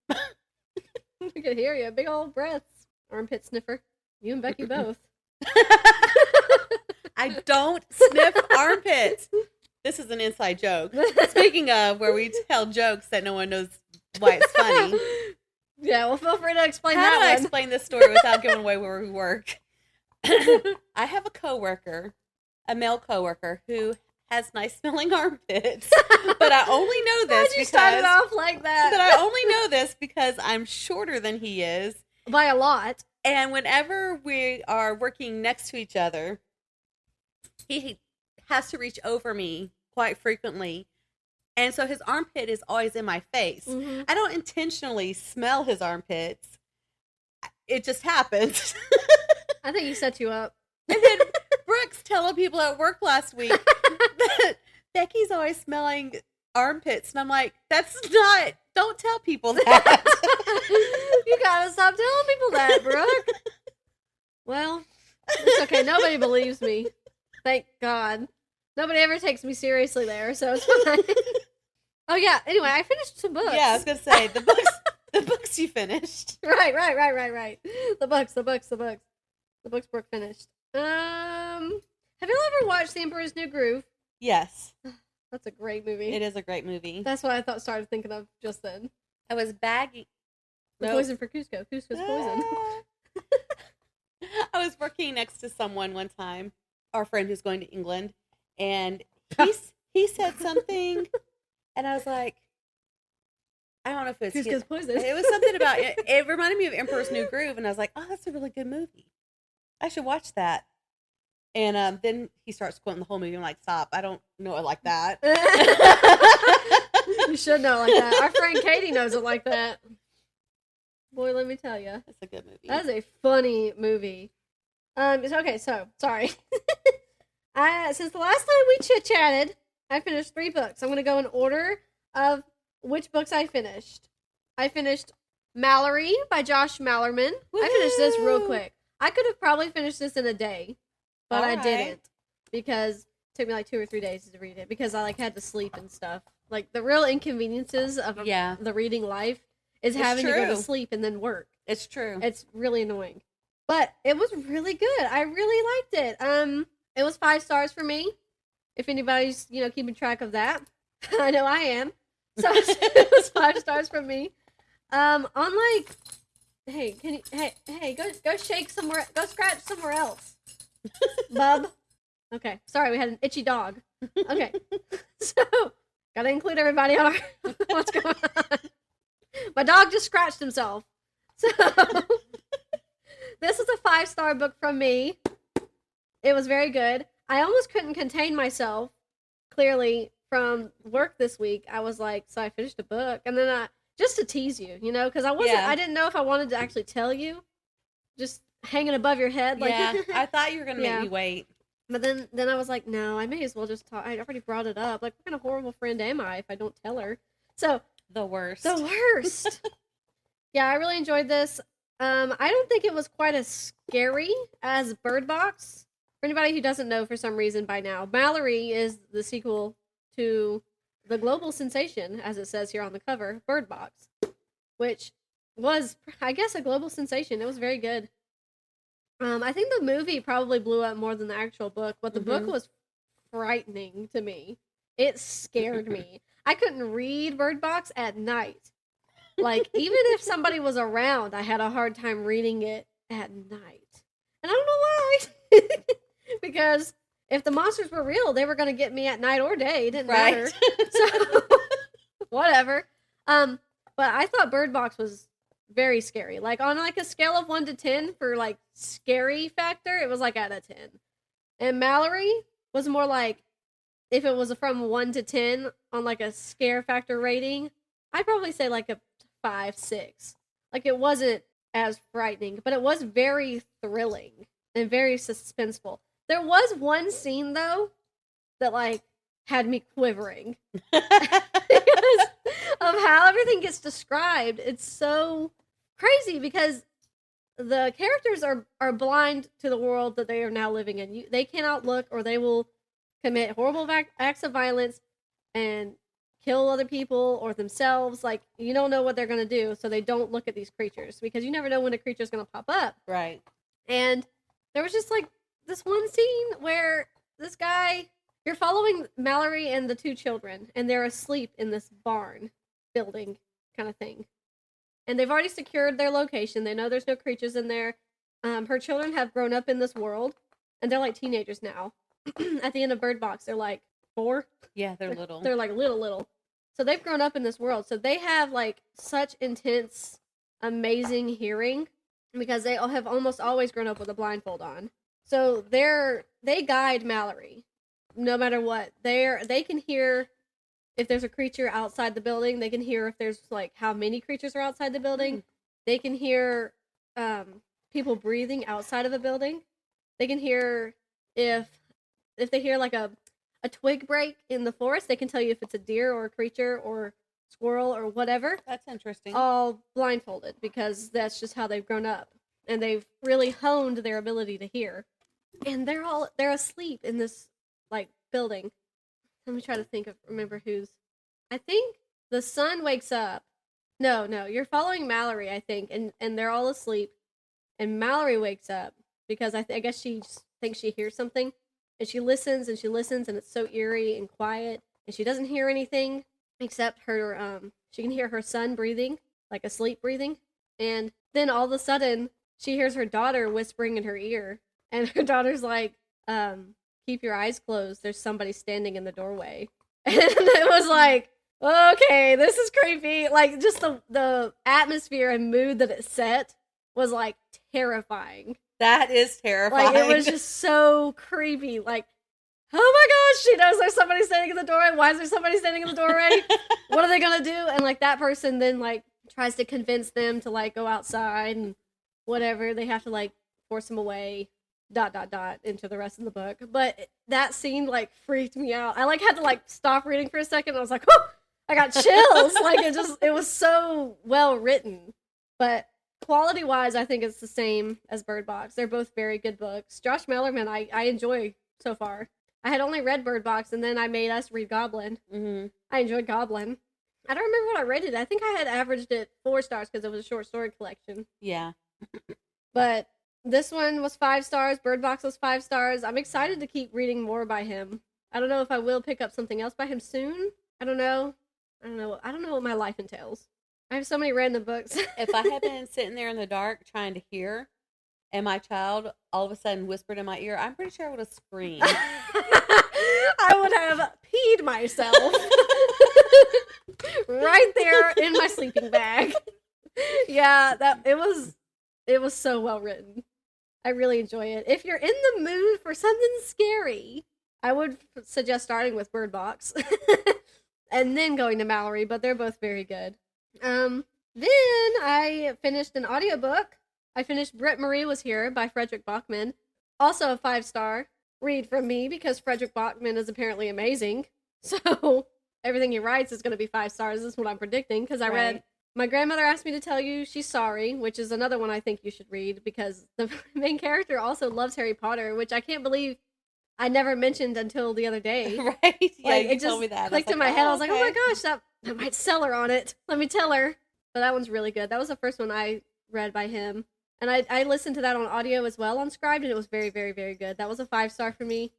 I can hear you. Big old breaths. Armpit sniffer. You and Becky both. I don't sniff armpits. This is an inside joke. Speaking of where we tell jokes that no one knows why it's funny. Yeah, well, feel free to explain How that do I one. explain this story without giving away where we work? I have a coworker, a male coworker, who has nice smelling armpits, but I only know this Why'd you start it off like that? But I only know this because I'm shorter than he is. By a lot. And whenever we are working next to each other, he has to reach over me quite frequently. And so his armpit is always in my face. Mm-hmm. I don't intentionally smell his armpits. It just happens. I think he set you up. And then Brooks telling people at work last week that Becky's always smelling armpits. And I'm like, don't tell people that. You gotta stop telling people that, Brooke. Well, it's okay. Nobody believes me. Thank God. Nobody ever takes me seriously there, so it's fine. Oh, yeah. Anyway, I finished some books. Yeah, I was going to say, the books you finished. Right. The books Brooke finished. Have you ever watched The Emperor's New Groove? Yes. That's a great movie. It is a great movie. That's what I started thinking of just then. I was bagging. The poison for Cusco. Cusco's poison. I was working next to someone one time, our friend who's going to England, and he said something, and I was like, I don't know if it's Cusco's poison. It was something about it. It reminded me of Emperor's New Groove, and I was like, oh, that's a really good movie. I should watch that. And then he starts quoting the whole movie. I'm like, stop. I don't know it like that. You should know it like that. Our friend Katie knows it like that. Boy, let me tell you. It's a good movie. That is a funny movie. Okay, so, sorry. Since the last time we chit-chatted, I finished 3 books. I'm going to go in order of which books I finished. I finished Malorie by Josh Malerman. Woo-hoo! I finished this real quick. I could have probably finished this in a day, but I didn't because it took me like 2 or 3 days to read it because I had to sleep and stuff. Like the real inconveniences of the reading life is having to go to sleep and then work. It's true. It's really annoying. But it was really good. I really liked it. It was 5 stars for me. If anybody's, keeping track of that. I know I am. So it was 5 stars from me. Hey, go shake somewhere, go scratch somewhere else. Bub. Okay. Sorry, we had an itchy dog. Okay. So, gotta include everybody on our, what's going on. My dog just scratched himself. So, this is a 5-star book from me. It was very good. I almost couldn't contain myself, clearly, from work this week. I was like, so I finished a book. And then just to tease you, because I didn't know if I wanted to actually tell you. Just hanging above your head. I thought you were going to make me wait. But then I was like, no, I may as well just talk. I already brought it up. Like, what kind of horrible friend am I if I don't tell her? So, The worst. Yeah, I really enjoyed this. I don't think it was quite as scary as Bird Box. For anybody who doesn't know for some reason by now, Malorie is the sequel to the global sensation, as it says here on the cover, Bird Box, which was, I guess, a global sensation. It was very good. I think the movie probably blew up more than the actual book, but the book was frightening to me. It scared me. I couldn't read Bird Box at night. Like, even if somebody was around, I had a hard time reading it at night. And I don't know why. Because if the monsters were real, they were going to get me at night or day. It didn't matter. So, whatever. But I thought Bird Box was very scary. Like, on a scale of 1 to 10 for scary factor, it was at a 10. And Malorie was more if it was from 1 to 10 on a scare factor rating, I'd probably say a 5, 6. It wasn't as frightening, but it was very thrilling. and very suspenseful. There was one scene though that like had me quivering because of how everything gets described. It's so crazy because the characters are blind to the world that they are now living in. They cannot look, or they will commit horrible acts of violence and kill other people or themselves. Like, you don't know what they're going to do, so they don't look at these creatures because you never know when a creature's going to pop up. Right. And there was just like this one scene where this guy, you're following Malorie and the two children, and they're asleep in this barn building kind of thing. And they've already secured their location. They know there's no creatures in there. Her children have grown up in this world, and they're like teenagers now. At the end of Bird Box, they're like 4. Yeah, they're little. They're like little. So they've grown up in this world. So they have like such intense, amazing hearing because they have almost always grown up with a blindfold on. So they guide Malorie no matter what. They can hear if there's a creature outside the building. They can hear if there's like how many creatures are outside the building. Mm. They can hear people breathing outside of a building. They can hear if they hear like a twig break in the forest. They can tell you if it's a deer or a creature or squirrel or whatever. That's interesting. All blindfolded because that's just how they've grown up, and they've really honed their ability to hear. And they're asleep in this like building. Let me try to remember who's. I think the son wakes up. No, you're following Malorie, I think, and they're all asleep. And Malorie wakes up because I guess she just thinks she hears something, and she listens, and it's so eerie and quiet, and she doesn't hear anything except her. She can hear her son breathing, like asleep breathing, and then all of a sudden she hears her daughter whispering in her ear, and her daughter's like, keep your eyes closed, there's somebody standing in the doorway. And it was like, okay, this is creepy. Like, just the atmosphere and mood that it set was like terrifying. That is terrifying. Like, it was just so creepy. Like, oh my gosh, she knows there's somebody standing in the doorway. Why is there somebody standing in the doorway? What are they gonna do? And like that person then like tries to convince them to like go outside and whatever. They have to like force them away. ... into the rest of the book. But that scene like freaked me out. I like had to like stop reading for a second. I was like, oh, I got chills. Like it was so well written. But quality wise, I think it's the same as Bird Box. They're both very good books. Josh Malerman, I enjoy so far. I had only read Bird Box, and then I made us read Goblin. Mm-hmm. I enjoyed Goblin. I don't remember what I rated. I think I had averaged it 4 stars because it was a short story collection. Yeah. But this one was 5 stars. Bird Box was 5 stars. I'm excited to keep reading more by him. I don't know if I will pick up something else by him soon. I don't know what my life entails. I have so many random books. If I had been sitting there in the dark trying to hear, and my child all of a sudden whispered in my ear, I'm pretty sure I would have screamed. I would have peed myself right there in my sleeping bag. Yeah, it was so well written. I really enjoy it. If you're in the mood for something scary, I would suggest starting with Bird Box and then going to Malorie, but they're both very good. Then I finished an audiobook. I finished Britt-Marie Was Here by Fredrik Backman. Also a 5-star read from me because Fredrik Backman is apparently amazing. So everything he writes is going to be 5 stars. This is what I'm predicting because I read My Grandmother Asked Me to Tell You She's Sorry, which is another one I think you should read because the main character also loves Harry Potter, which I can't believe I never mentioned until the other day. Right? Yeah, like, you it just told me that. clicked in my head. I was like, oh my gosh, that might sell her on it. Let me tell her. But that one's really good. That was the first one I read by him. And I listened to that on audio as well on Scribd, and it was very, very, very good. That was a 5-star for me.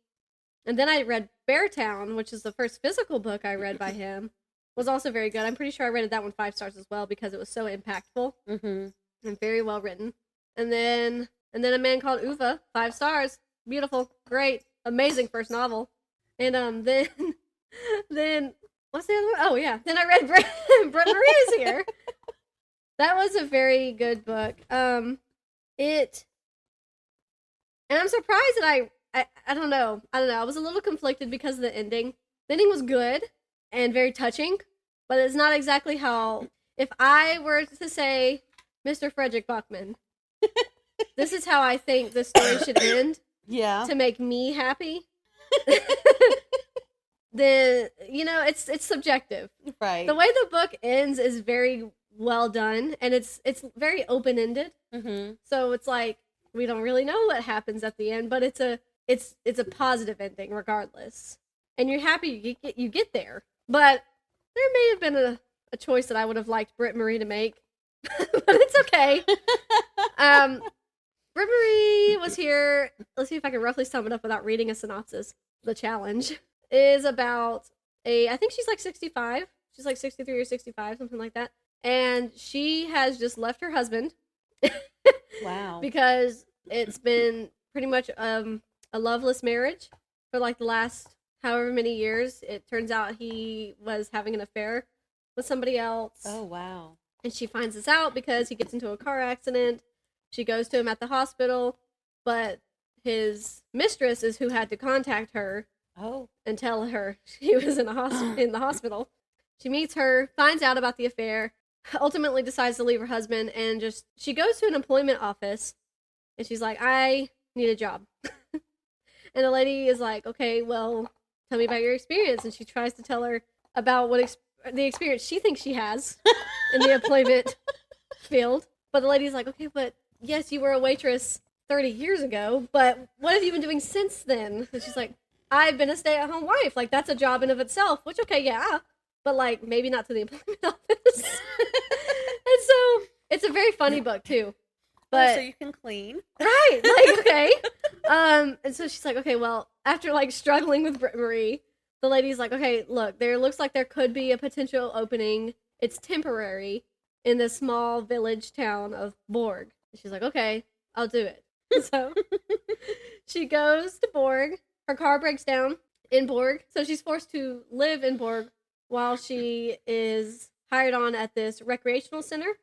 And then I read Beartown, which is the first physical book I read by him. Was also very good. I'm pretty sure I rated that one 5 stars as well because it was so impactful and very well written. And then A Man Called Uva, 5 stars. Beautiful, great, amazing first novel. And then what's the other one? Oh yeah, then I read Britt-Marie Is Here. That was a very good book. And I'm surprised that I don't know. I was a little conflicted because of the ending. The ending was good and very touching, but it's not exactly how, if I were to say Mr. Fredrik Backman, this is how I think the story should end Yeah. to make me happy, then, it's subjective. Right. The way the book ends is very well done, and it's very open-ended. Mm-hmm. So it's like, we don't really know what happens at the end, but it's a positive ending regardless. And you're happy you get there. But there may have been a choice that I would have liked Britt-Marie to make. But it's okay. Britt-Marie was here. Let's see if I can roughly sum it up without reading a synopsis. The challenge is about I think she's like 65. She's like 63 or 65, something like that. And she has just left her husband. Wow. Because it's been pretty much a loveless marriage for like the last however many years. It turns out he was having an affair with somebody else. Oh, wow. And she finds this out because he gets into a car accident. She goes to him at the hospital, but his mistress is who had to contact her and tell her he was in the hospital. She meets her, finds out about the affair, ultimately decides to leave her husband, and she goes to an employment office, and she's like, I need a job. And the lady is like, okay, well, tell me about your experience. And she tries to tell her about the experience she thinks she has in the employment field. But the lady's like, okay, but yes, you were a waitress 30 years ago, but what have you been doing since then? And she's like, I've been a stay-at-home wife. Like, that's a job in of itself, which, okay, yeah, but like, maybe not to the employment office. And so it's a very funny book too. But so you can clean. Right. Like, okay. And so she's like, okay, well, after like struggling with Britt-Marie, the lady's like, okay, look, there looks like there could be a potential opening. It's temporary in this small village town of Borg. And she's like, okay, I'll do it. So she goes to Borg. Her car breaks down in Borg. So she's forced to live in Borg while she is hired on at this recreational center.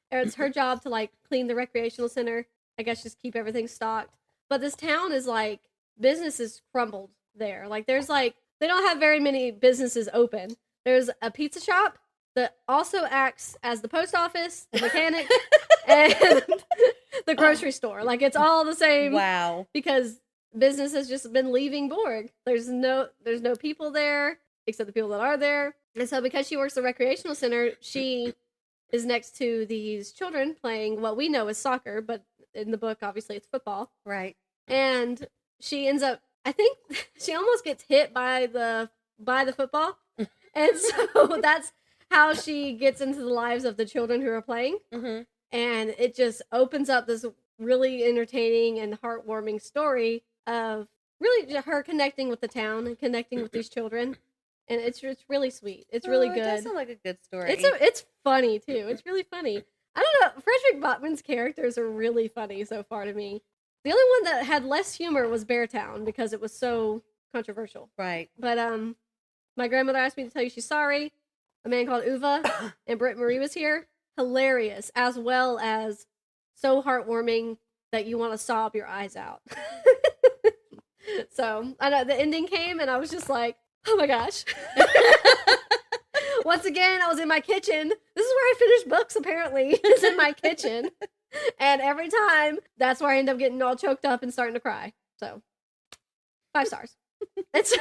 It's her job to like clean the recreational center. I guess just keep everything stocked. But this town is like, businesses crumbled there. Like there's like, they don't have very many businesses open. There's a pizza shop that also acts as the post office, the mechanic, and the grocery store. Like it's all the same. Wow. Because business has just been leaving Borg. There's no people there except the people that are there. And so because she works the recreational center, she is next to these children playing what we know as soccer, but in the book, obviously, it's football. Right. And she ends up, I think she almost gets hit by the football. And so that's how she gets into the lives of the children who are playing. Mm-hmm. And it just opens up this really entertaining and heartwarming story of really her connecting with the town and connecting with these children. And it's really sweet. It's really good. It does sound like a good story. It's funny too. It's really funny. I don't know. Fredrik Backman's characters are really funny so far to me. The only one that had less humor was Beartown because it was so controversial. Right. But my grandmother asked me to tell you she's sorry. A man called Uva and Britt-Marie was here. Hilarious, as well as so heartwarming that you want to sob your eyes out. So I know the ending came and I was just like, oh my gosh. Once again, I was in my kitchen. This is where I finish books, apparently. It's in my kitchen. And every time, that's where I end up getting all choked up and starting to cry. So, 5 stars. And so,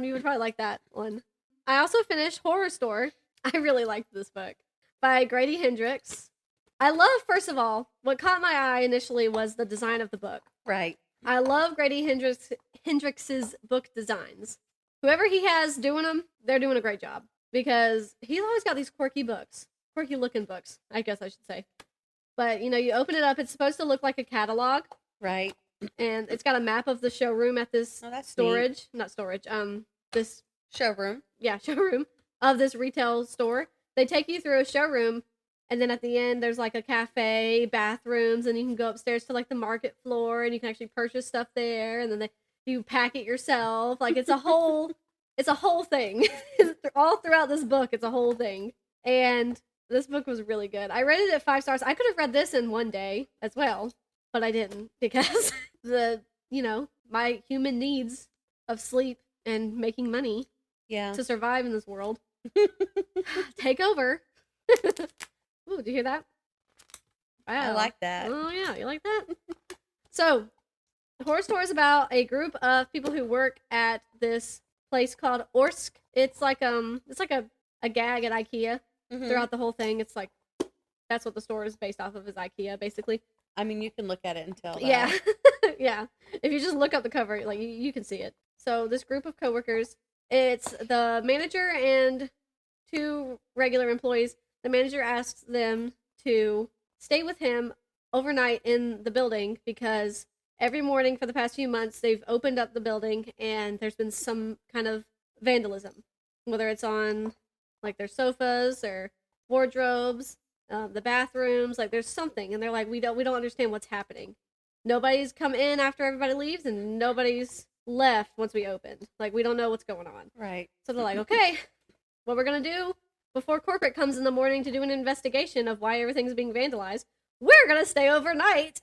you would probably like that one. I also finished Horrorstor. I really liked this book. By Grady Hendrix. I love, first of all, what caught my eye initially was the design of the book. Right. I love Grady Hendrix's book designs. Whoever he has doing them, they're doing a great job. Because he's always got these quirky looking books, I guess I should say. But, you open it up, it's supposed to look like a catalog. Right. And it's got a map of the showroom at this this showroom. Yeah, showroom of this retail store. They take you through a showroom, and then at the end, there's like a cafe, bathrooms, and you can go upstairs to like the market floor, and you can actually purchase stuff there, and then you pack it yourself. Like it's a whole thing. All throughout this book, it's a whole thing. And this book was really good. I rated it 5 stars. I could have read this in one day as well, but I didn't because my human needs of sleep and making money to survive in this world take over. Ooh, did you hear that? Wow. I like that. Oh, yeah. You like that? So, Horrorstor is about a group of people who work at this place called Orsk. It's like a gag at IKEA throughout the whole thing. It's like, that's what the store is based off of, is IKEA, basically. I mean, you can look at it and tell that. Yeah. Yeah. If you just look up the cover, like, you can see it. So this group of coworkers, it's the manager and 2 regular employees. The manager asks them to stay with him overnight in the building because every morning for the past few months, they've opened up the building and there's been some kind of vandalism, whether it's on, like, their sofas or wardrobes, the bathrooms, like, there's something, and they're like, we don't understand what's happening. Nobody's come in after everybody leaves, and nobody's left once we opened. Like, we don't know what's going on. Right. So they're like, okay, what we're gonna do before corporate comes in the morning to do an investigation of why everything's being vandalized, we're gonna stay overnight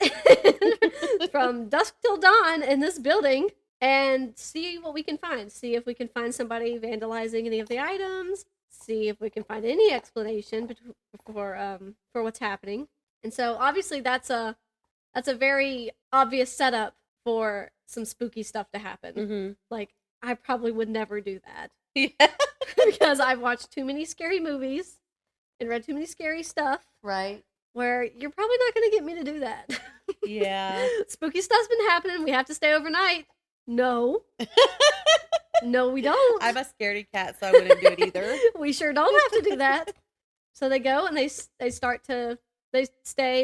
from dusk till dawn in this building and see what we can find. See if we can find somebody vandalizing any of the items. See if we can find any explanation for what's happening. And so obviously that's a very obvious setup for some spooky stuff to happen. Mm-hmm. Like, I probably would never do that. Yeah. Because I've watched too many scary movies and read too many scary stuff. Right. Where you're probably not going to get me to do that. Yeah. Spooky stuff's been happening. We have to stay overnight. No. No, we don't. I'm a scaredy cat, so I wouldn't do it either. We sure don't have to do that. So they go and they stay.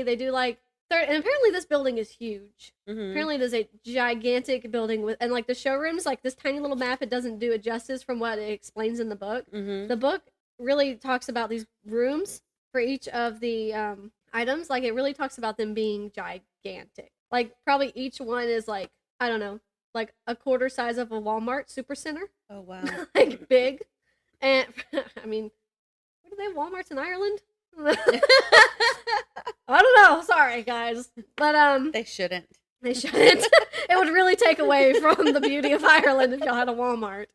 They do like and apparently this building is huge. Mm-hmm. Apparently it is a gigantic building with, and like the showrooms, like this tiny little map, it doesn't do it justice from what it explains in the book. Mm-hmm. The book really talks about these rooms for each of the items. Like, it really talks about them being gigantic. Like, probably each one is like, I don't know, like a quarter size of a Walmart supercenter. Oh, wow. Like, big. And I mean, what do they have Walmarts in Ireland? I don't know. Sorry, guys. But they shouldn't. They shouldn't. It would really take away from the beauty of Ireland if y'all had a Walmart.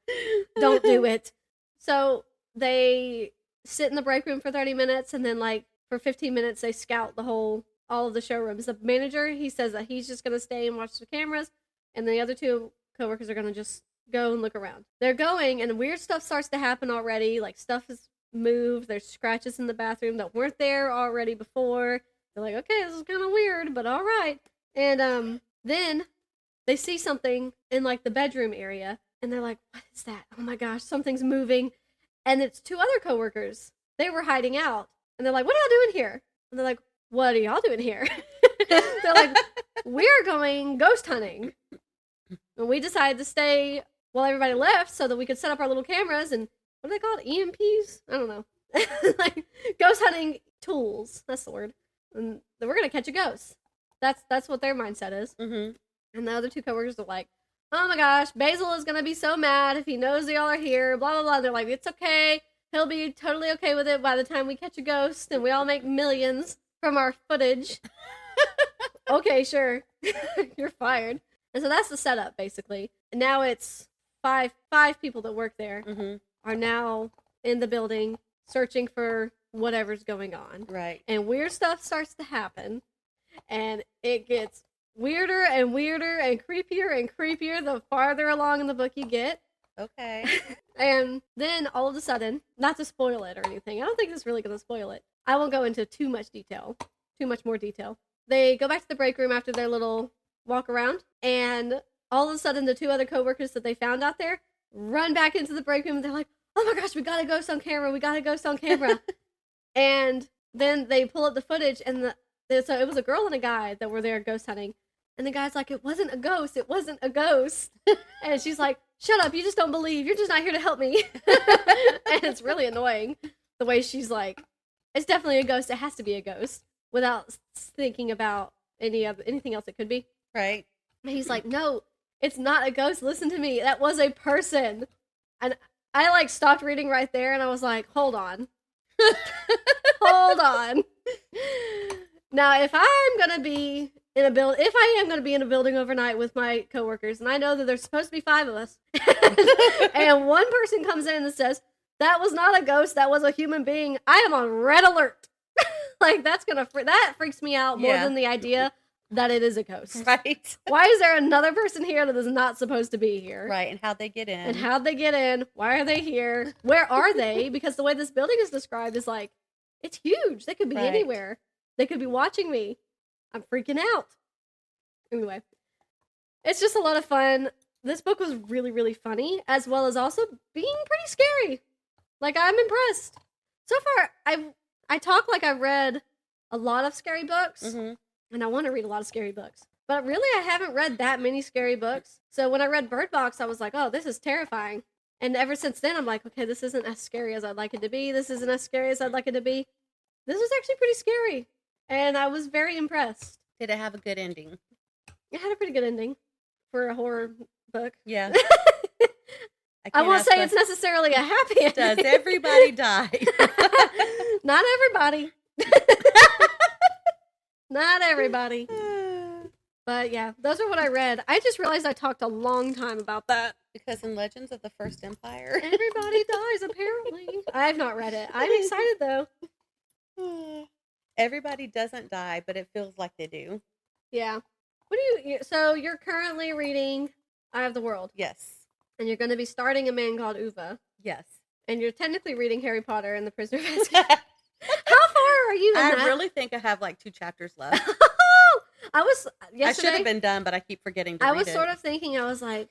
Don't do it. So they sit in the break room for 30 minutes, and then, like, for 15 minutes, they scout all of the showrooms. The manager, he says that he's just going to stay and watch the cameras, and the other 2 coworkers are going to just go and look around. They're going, and weird stuff starts to happen already. Like, stuff is moved. There's scratches in the bathroom that weren't there already before. They're like, okay, this is kind of weird, but all right. And then they see something in, like, the bedroom area, and they're like, what is that? Oh my gosh, something's moving. And it's 2 other coworkers. They were hiding out. And they're like, what are y'all doing here? And they're like, what are y'all doing here? They're like, we're going ghost hunting. And we decided to stay while everybody left so that we could set up our little cameras and, what are they called? EMPs? I don't know. Like, ghost hunting tools. That's the word. And then we're going to catch a ghost. That's what their mindset is. Mm-hmm. And the other 2 coworkers are like, oh my gosh, Basil is going to be so mad if he knows y'all are here, blah, blah, blah. They're like, it's okay. He'll be totally okay with it by the time we catch a ghost and we all make millions from our footage. Okay, sure. You're fired. And so that's the setup, basically. And now it's five people that work there are now in the building searching for whatever's going on. Right. And weird stuff starts to happen. And it gets weirder and weirder and creepier the farther along in the book you get. Okay. And then all of a sudden, not to spoil it or anything, I don't think this is really going to spoil it. I won't go into too much more detail. They go back to the break room after their little walk around, and all of a sudden the 2 other coworkers that they found out there run back into the break room, and they're like, oh my gosh, we got a ghost on camera. And then they pull up the footage, and so it was a girl and a guy that were there ghost hunting. And the guy's like, it wasn't a ghost. And she's like, shut up, you just don't believe. You're just not here to help me. And it's really annoying the way she's like, it's definitely a ghost. It has to be a ghost, without thinking about anything else it could be. Right. And he's like, no, it's not a ghost. Listen to me. That was a person. And I, like, stopped reading right there, and I was like, hold on. Hold on. Now, if I am going to be in a building overnight with my coworkers, and I know that there's supposed to be 5 of us, and one person comes in and says, that was not a ghost, that was a human being, I am on red alert. Like, that's gonna that freaks me out more Yeah. than the idea that it is a ghost. Right. Why is there another person here that is not supposed to be here? Right. And how'd they get in? And how'd they get in? Why are they here? Where are they? Because the way this building is described is like, it's huge. They could be Right. anywhere. They could be watching me. I'm freaking out. Anyway, it's just a lot of fun. This book was really, really funny, as well as also being pretty scary. Like, I'm impressed. So far, I talk like I've read a lot of scary books, Mm-hmm. and I want to read a lot of scary books. But really, I haven't read that many scary books. So when I read Bird Box, I was like, oh, this is terrifying. And ever since then, I'm like, okay, this isn't as scary as I'd like it to be. This isn't as scary as I'd like it to be. This was actually pretty scary. And I was very impressed. Did it have a good ending? It had a pretty good ending for a horror book. Yeah. I won't say it's necessarily a happy ending. Does everybody die? Not everybody. Not everybody. But yeah, those are what I read. I just realized I talked a long time about that. Because in Legends of the First Empire, Everybody dies, apparently. I have not read it. I'm excited, though. everybody doesn't die, but it feels like they do. Yeah. What do you... So you're currently reading Eye of the World. Yes. And you're going to be starting A Man Called Uva. Yes. And you're technically reading Harry Potter and the Prisoner of Azkaban. How far are you in that? I really think I have like 2 chapters left. I was... Yesterday, I should have been done, but I keep forgetting to read it. I was sort of thinking, I was like,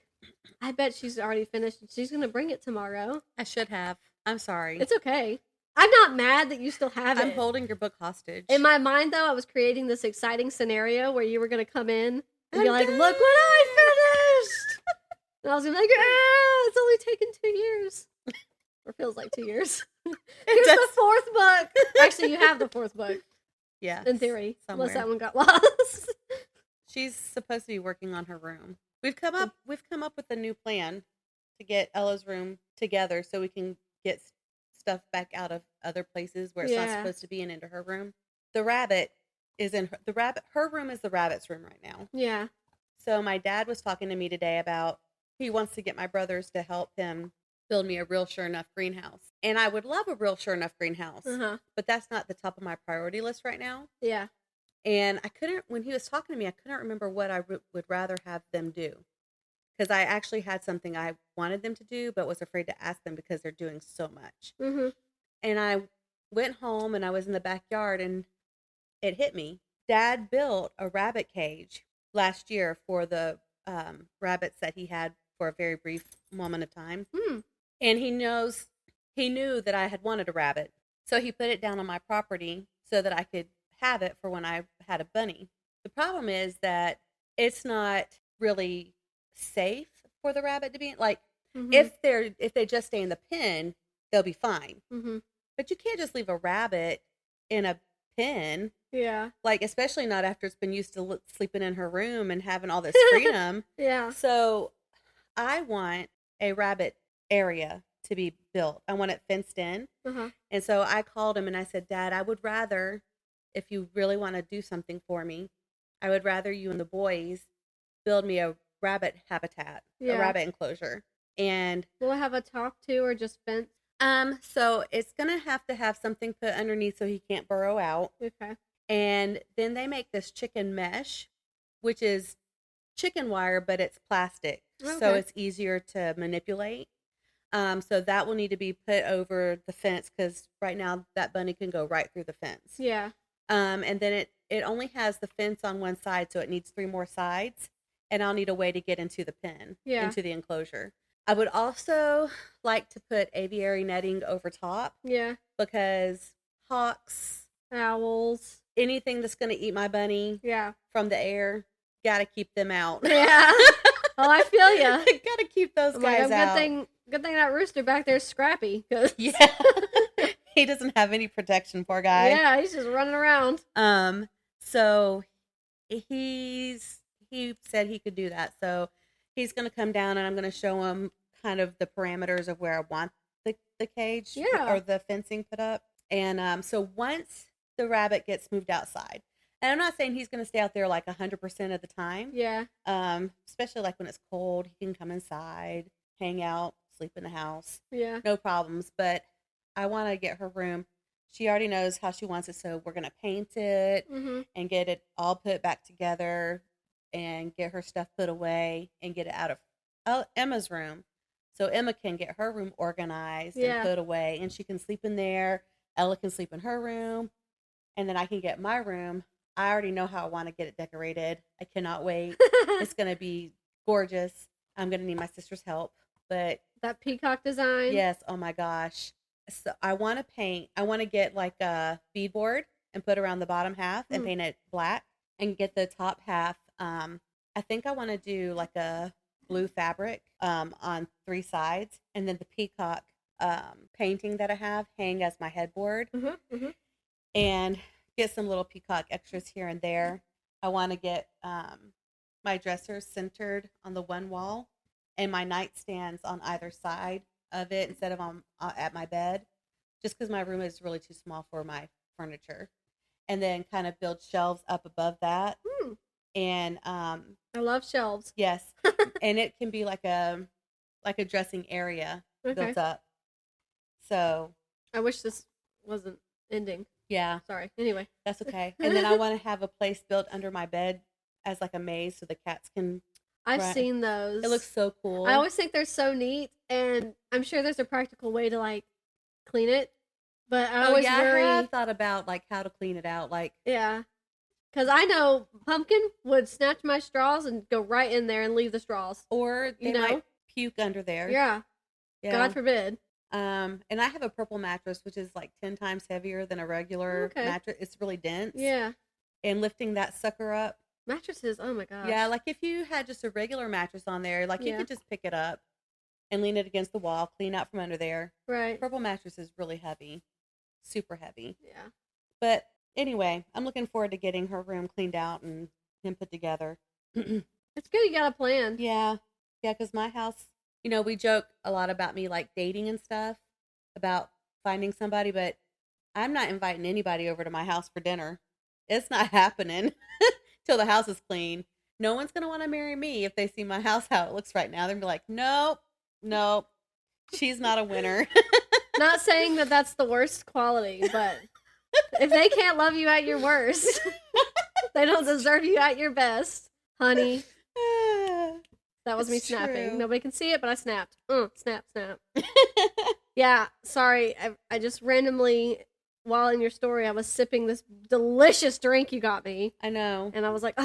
I bet she's already finished. She's going to bring it tomorrow. I should have. I'm sorry. It's okay. I'm not mad that you still have it. I'm holding your book hostage. In my mind, though, I was creating this exciting scenario where you were going to come in and be like, done. look what I finished! And I was going to be like, it's only taken 2 years. Or feels like 2 years. Here's the 4th book. Actually, you have the 4th book. Yeah. In theory. Somewhere. Unless that one got lost. She's supposed to be working on her room. We've come up with a new plan to get Ella's room together so we can get stuff back out of other places where it's not supposed to be and into her room. The rabbit is in her room is the rabbit's room right now. Yeah. So my dad was talking to me today about he wants to get my brothers to help him build me a real sure enough greenhouse. And I would love a real sure enough greenhouse. Uh-huh. But that's not the top of my priority list right now. Yeah. And when he was talking to me, I couldn't remember what I would rather have them do. Because I actually had something I wanted them to do, but was afraid to ask them because they're doing so much. Mm-hmm. And I went home and I was in the backyard and it hit me. Dad built a rabbit cage last year for the rabbits that he had for a very brief moment of time. Mm. And he knew that I had wanted a rabbit. So he put it down on my property so that I could have it for when I had a bunny. The problem is that it's not really safe for the rabbit to be in. Like, Mm-hmm. if they just stay in the pen, they'll be fine. Mm-hmm. But you can't just leave a rabbit in a pen. Yeah. Like, especially not after it's been used to sleeping in her room and having all this freedom. Yeah. So I want a rabbit area to be built. I want it fenced in. Uh-huh. And so I called him and I said, Dad, I would rather, if you really want to do something for me, I would rather you and the boys build me a rabbit habitat, a rabbit enclosure. And will it have a top to or just fence? So it's gonna have to have something put underneath so he can't burrow out. Okay. And then they make this chicken mesh, which is chicken wire, but it's plastic, so Okay. it's easier to manipulate. So that will need to be put over the fence because right now that bunny can go right through the fence. Yeah. And then it only has the fence on one side, so it needs 3 more sides. And I'll need a way to get into the pen, into the enclosure. I would also like to put aviary netting over top. Yeah. Because hawks, Owls, anything that's going to eat my bunny from the air, got to keep them out. Yeah. Oh, I feel ya. Got to keep those guys out. Good thing that rooster back there's scrappy. Cause... Yeah. He doesn't have any protection, poor guy. Yeah, he's just running around. So he said he could do that. So he's going to come down and I'm going to show him kind of the parameters of where I want the cage or the fencing put up. And so once the rabbit gets moved outside, and I'm not saying he's going to stay out there like 100% of the time. Yeah. Especially like when it's cold, he can come inside, hang out, sleep in the house. Yeah. No problems. But I want to get her room. she already knows how she wants it. So we're going to paint it and get it all put back together and get her stuff put away and get it out of Emma's room. So Emma can get her room organized and put away, and she can sleep in there. Ella can sleep in her room, and then I can get my room. I already know how I want to get it decorated. I cannot wait. It's going to be gorgeous. I'm going to need my sister's help, but that peacock design. Yes. Oh my gosh. So I want to paint. I want to get like a beadboard and put around the bottom half and paint it black and get the top half. I think I want to do like a blue fabric on 3 sides, and then the peacock painting that I have hang as my headboard, and get some little peacock extras here and there. I want to get my dressers centered on the one wall and my nightstands on either side of it instead of on at my bed, just because my room is really too small for my furniture. And then kind of build shelves up above that. And I love shelves. Yes. And it can be like a dressing area built up. So I wish this wasn't ending. Yeah. Sorry. Anyway. That's okay. And then I want to have a place built under my bed as like a maze so the cats can I've seen those. It looks so cool. I always think they're so neat, and I'm sure there's a practical way to like clean it. But I have thought about like how to clean it out. Like because I know Pumpkin would snatch my straws and go right in there and leave the straws. Or they might puke under there. Yeah. God forbid. And I have a purple mattress, which is like 10 times heavier than a regular mattress. It's really dense. Yeah. And lifting that sucker up. Mattresses, oh my gosh. Yeah, like if you had just a regular mattress on there, like you could just pick it up and lean it against the wall, clean out from under there. Right. Purple mattress is really heavy. Super heavy. Yeah. But anyway, I'm looking forward to getting her room cleaned out and put together. It's good you got a plan. Yeah. Yeah, because my house, we joke a lot about me like dating and stuff, about finding somebody, but I'm not inviting anybody over to my house for dinner. It's not happening till the house is clean. No one's going to want to marry me if they see my house how it looks right now. They're going to be like, nope, she's not a winner. Not saying that that's the worst quality, but if they can't love you at your worst, they don't deserve you at your best, honey. That was me snapping. True. Nobody can see it, but I snapped. Snap. Yeah, sorry. I just randomly, while in your story, I was sipping this delicious drink you got me. I know. And I was like,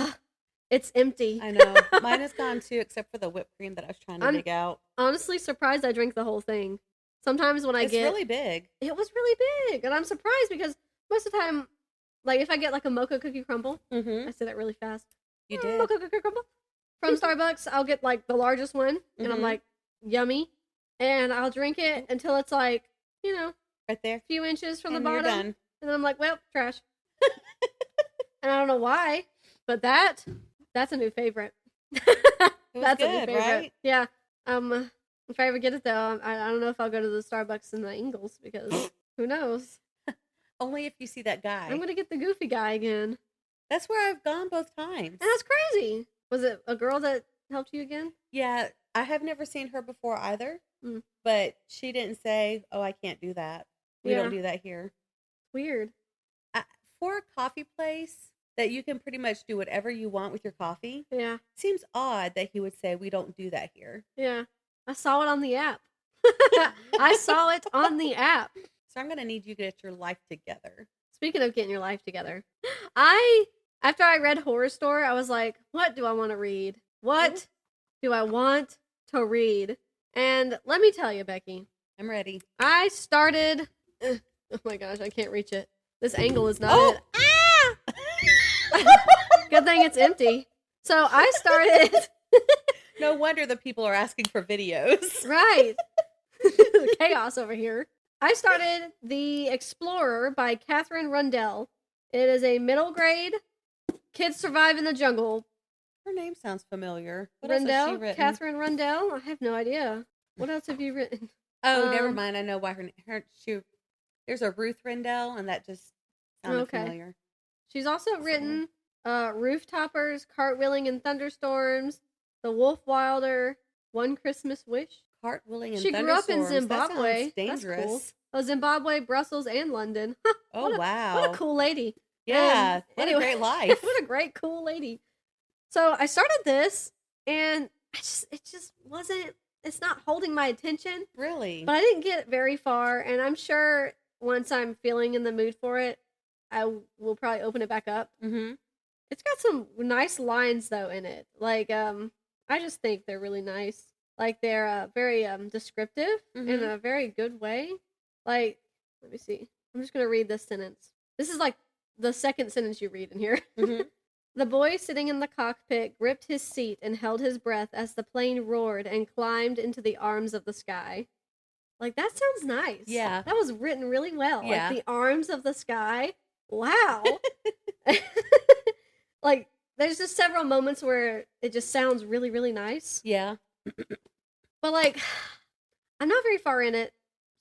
it's empty. I know. Mine is gone too, except for the whipped cream that I was trying to dig out. Honestly surprised I drank the whole thing. Sometimes when it's really big. It was really big. And I'm surprised because most of the time, like if I get like a mocha cookie crumble, I say that really fast. You did. Mocha cookie crumble. From Starbucks, I'll get like the largest one, and I'm like, yummy. And I'll drink it until it's like, right there, a few inches from and the bottom. You're done. And then I'm like, well, trash. And I don't know why, but that's a new favorite. That's good, a new favorite. Right? Yeah. If I ever get it though, I don't know if I'll go to the Starbucks in the Ingalls because who knows? Only if you see that guy. I'm gonna get the goofy guy again. That's where I've gone both times. And that's crazy. Was it a girl that helped you again? Yeah, I have never seen her before either. But she didn't say, "Oh, I can't do that. We don't do that here." Weird. For a coffee place that you can pretty much do whatever you want with your coffee. Yeah. Seems odd that he would say, "We don't do that here." Yeah. I saw it on the app. I saw it on the app. So I'm going to need you to get your life together. Speaking of getting your life together, after I read Horrorstor, I was like, what do I want to read? What do I want to read? And let me tell you, Becky. I'm ready. I started... Oh my gosh, I can't reach it. This angle is not it. Ah! Good thing it's empty. So I started... No wonder the people are asking for videos. Right. Chaos over here. I started The Explorer by Katherine Rundell. It is a middle grade. Kids survive in the jungle. Her name sounds familiar. What else has she Rundell? written? Katherine Rundell? I have no idea. What else have you written? Oh, never mind. I know why there's a Ruth Rundell, and that just sounded familiar. She's also written Rooftoppers, Cartwheeling in Thunderstorms, The Wolf Wilder, One Christmas Wish. Cartwheeling and She grew up in thunderstorms. Zimbabwe. That sounds dangerous. That's cool. Oh, Zimbabwe, Brussels, and London. Oh, wow. What a cool lady. Yeah. What anyway, a great life. What a great, cool lady. So I started this, and it just wasn't, it's not holding my attention. Really? But I didn't get very far, and I'm sure once I'm feeling in the mood for it, I will probably open it back up. Mm-hmm. It's got some nice lines, though, in it. Like, I just think they're really nice. Like, they're very descriptive in a very good way. Like, let me see. I'm just going to read this sentence. This is like the second sentence you read in here. Mm-hmm. The boy sitting in the cockpit gripped his seat and held his breath as the plane roared and climbed into the arms of the sky. Like, that sounds nice. Yeah. That was written really well. Yeah. Like, the arms of the sky. Wow. Like, there's just several moments where it just sounds really, really nice. Yeah. But, like, I'm not very far in it.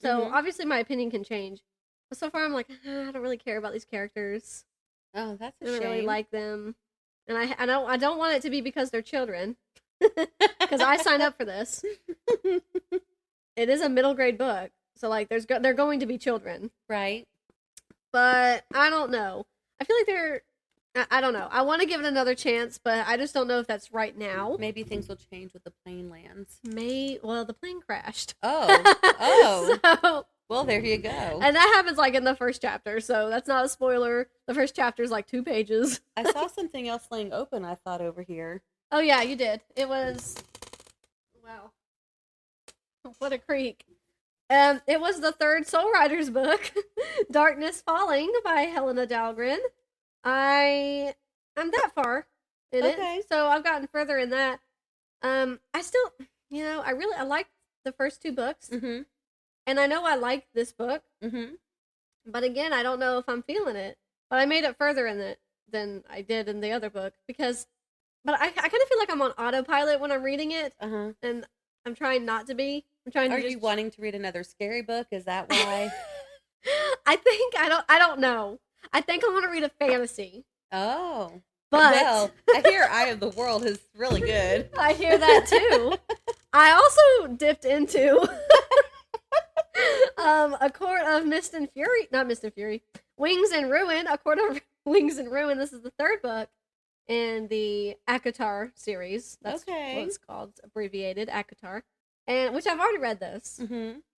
So, obviously my opinion can change. But so far I'm like, I don't really care about these characters. Oh, that's a I don't shame. really like them. And I don't want it to be because they're children. Because I signed up for this. It is a middle grade book. So, like, they're going to be children. Right. But I don't know. I feel like I don't know. I want to give it another chance, but I just don't know if that's right now. Maybe things will change with the plane lands. Well, the plane crashed. Oh. So, well, there you go. and that happens, like, in the first chapter, so that's not a spoiler. The first chapter is, like, 2 pages. I saw something else laying open, I thought, over here. Oh, yeah, you did. It was... Wow. What a creek. It was the third Soul Riders book, Darkness Falling by Helena Dahlgren. I'm that far in it, so I've gotten further in that. I still, I like the first 2 books, and I know I like this book, but again, I don't know if I'm feeling it. But I made it further in it than I did in the other book but I kind of feel like I'm on autopilot when I'm reading it, and I'm trying not to be. Are you wanting to read another scary book? Is that why? I don't know. I think I want to read a fantasy. Oh. But well, I hear Eye of the World is really good. I hear that too. I also dipped into A Court of Mist and Fury. Not Mist and Fury. Wings and Ruin. A Court of Wings and Ruin. This is the 3rd book in the ACOTAR series. That's what it's called. It's abbreviated ACOTAR. And which I've already read this.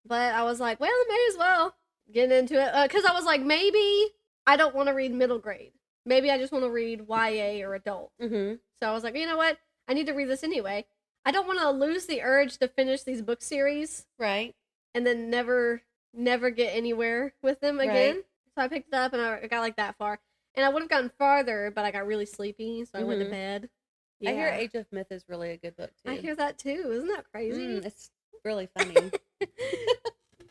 But I was like, well, I may as well get into it. Because I was like, maybe I don't want to read middle grade. Maybe I just want to read YA or adult. So I was like, you know what? I need to read this anyway. I don't want to lose the urge to finish these book series. Right. And then never get anywhere with them again. Right. So I picked it up and I got like that far. And I would have gotten farther, but I got really sleepy. So I went to bed. Yeah. I hear Age of Myth is really a good book, too. I hear that, too. Isn't that crazy? It's really funny.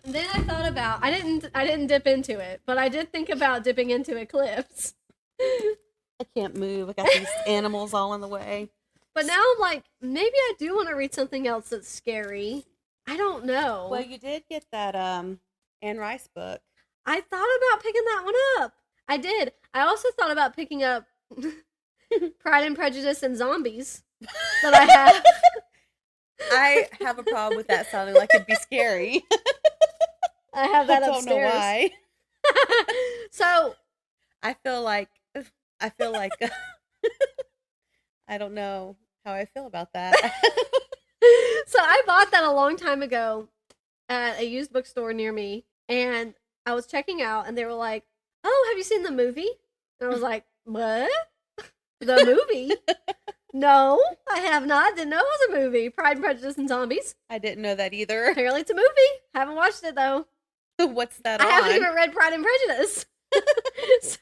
Then I thought about, I didn't dip into it, but I did think about dipping into Eclipse. I can't move. I got these animals all in the way. But now I'm like, maybe I do want to read something else that's scary. I don't know. Well, you did get that Anne Rice book. I thought about picking that one up. I did. I also thought about picking up Pride and Prejudice and Zombies that I have. I have a problem with that sounding like it'd be scary. I have that upstairs. I don't know why. So I feel like I don't know how I feel about that. So I bought that a long time ago at a used bookstore near me, and I was checking out, and they were like, "Oh, have you seen the movie?" And I was like, "What? The movie?" No, I have not. Didn't know it was a movie. Pride and Prejudice and Zombies. I didn't know that either. Apparently it's a movie. Haven't watched it, though. What's that on? I haven't even read Pride and Prejudice. So,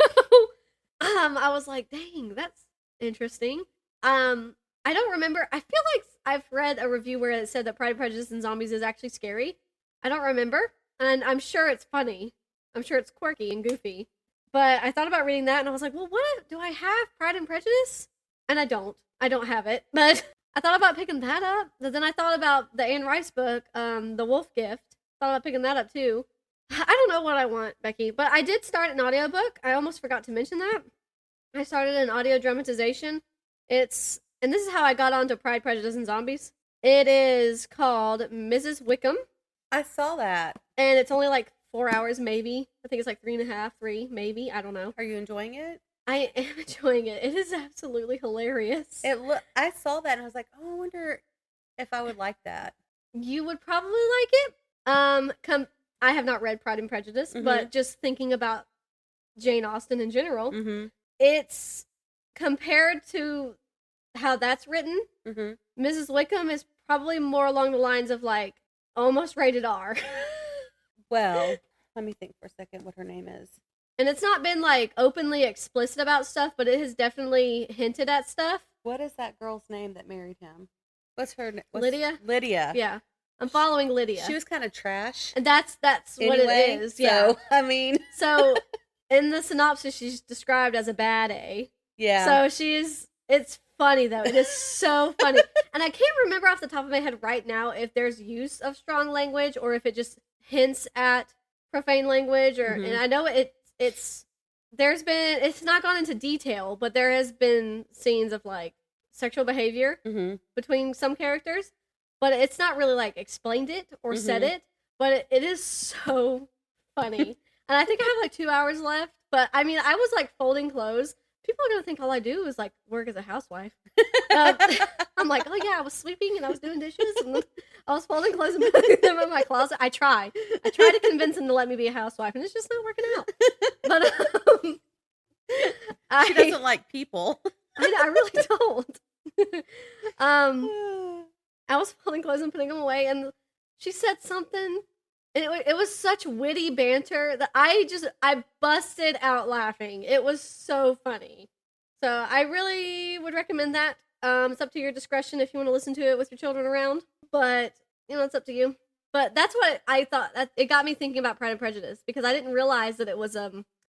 I was like, dang, that's interesting. I don't remember. I feel like I've read a review where it said that Pride and Prejudice and Zombies is actually scary. I don't remember. And I'm sure it's funny. I'm sure it's quirky and goofy. But I thought about reading that, and I was like, well, what? Do I have Pride and Prejudice? And I don't. I don't have it. But I thought about picking that up. But then I thought about the Anne Rice book, The Wolf Gift. Thought about picking that up, too. I don't know what I want, Becky. But I did start an audiobook. I almost forgot to mention that. I started an audio dramatization. And this is how I got onto Pride, Prejudice, and Zombies. It is called Mrs. Wickham, I saw that. and it's only like 4 hours, maybe. I think it's like 3.5, 3, maybe. I don't know. Are you enjoying it? I am enjoying it. It is absolutely hilarious. I saw that and I was like, oh, I wonder if I would like that. You would probably like it. I have not read Pride and Prejudice, but just thinking about Jane Austen in general, it's compared to how that's written. Mrs. Wickham is probably more along the lines of like almost rated R. Well, let me think for a second what her name is. And it's not been like openly explicit about stuff, but it has definitely hinted at stuff. What is that girl's name that married him? What's her name? Lydia? Lydia. Yeah. I'm following Lydia. She was kind of trash. And that's what it is. Yeah. So, I mean. So, in the synopsis, she's described as a bad A. Yeah. So, it's funny, though. It is so funny. And I can't remember off the top of my head right now if there's use of strong language or if it just hints at profane language. And I know it's not gone into detail, but there has been scenes of, like, sexual behavior between some characters. But it's not really, like, explained it or said it. But it is so funny. And I think I have, like, 2 hours left. But, I mean, I was, like, folding clothes. People are going to think all I do is, like, work as a housewife. I'm like, oh, yeah, I was sweeping and I was doing dishes. And I was folding clothes and putting them in my closet. I try to convince them to let me be a housewife. And it's just not working out. But she doesn't like people. I really don't. I was folding clothes and putting them away, and she said something, and it was such witty banter that I busted out laughing. It was so funny. So I really would recommend that. It's up to your discretion if you want to listen to it with your children around, but, you know, it's up to you. But that's what I thought. It got me thinking about Pride and Prejudice, because I didn't realize that it was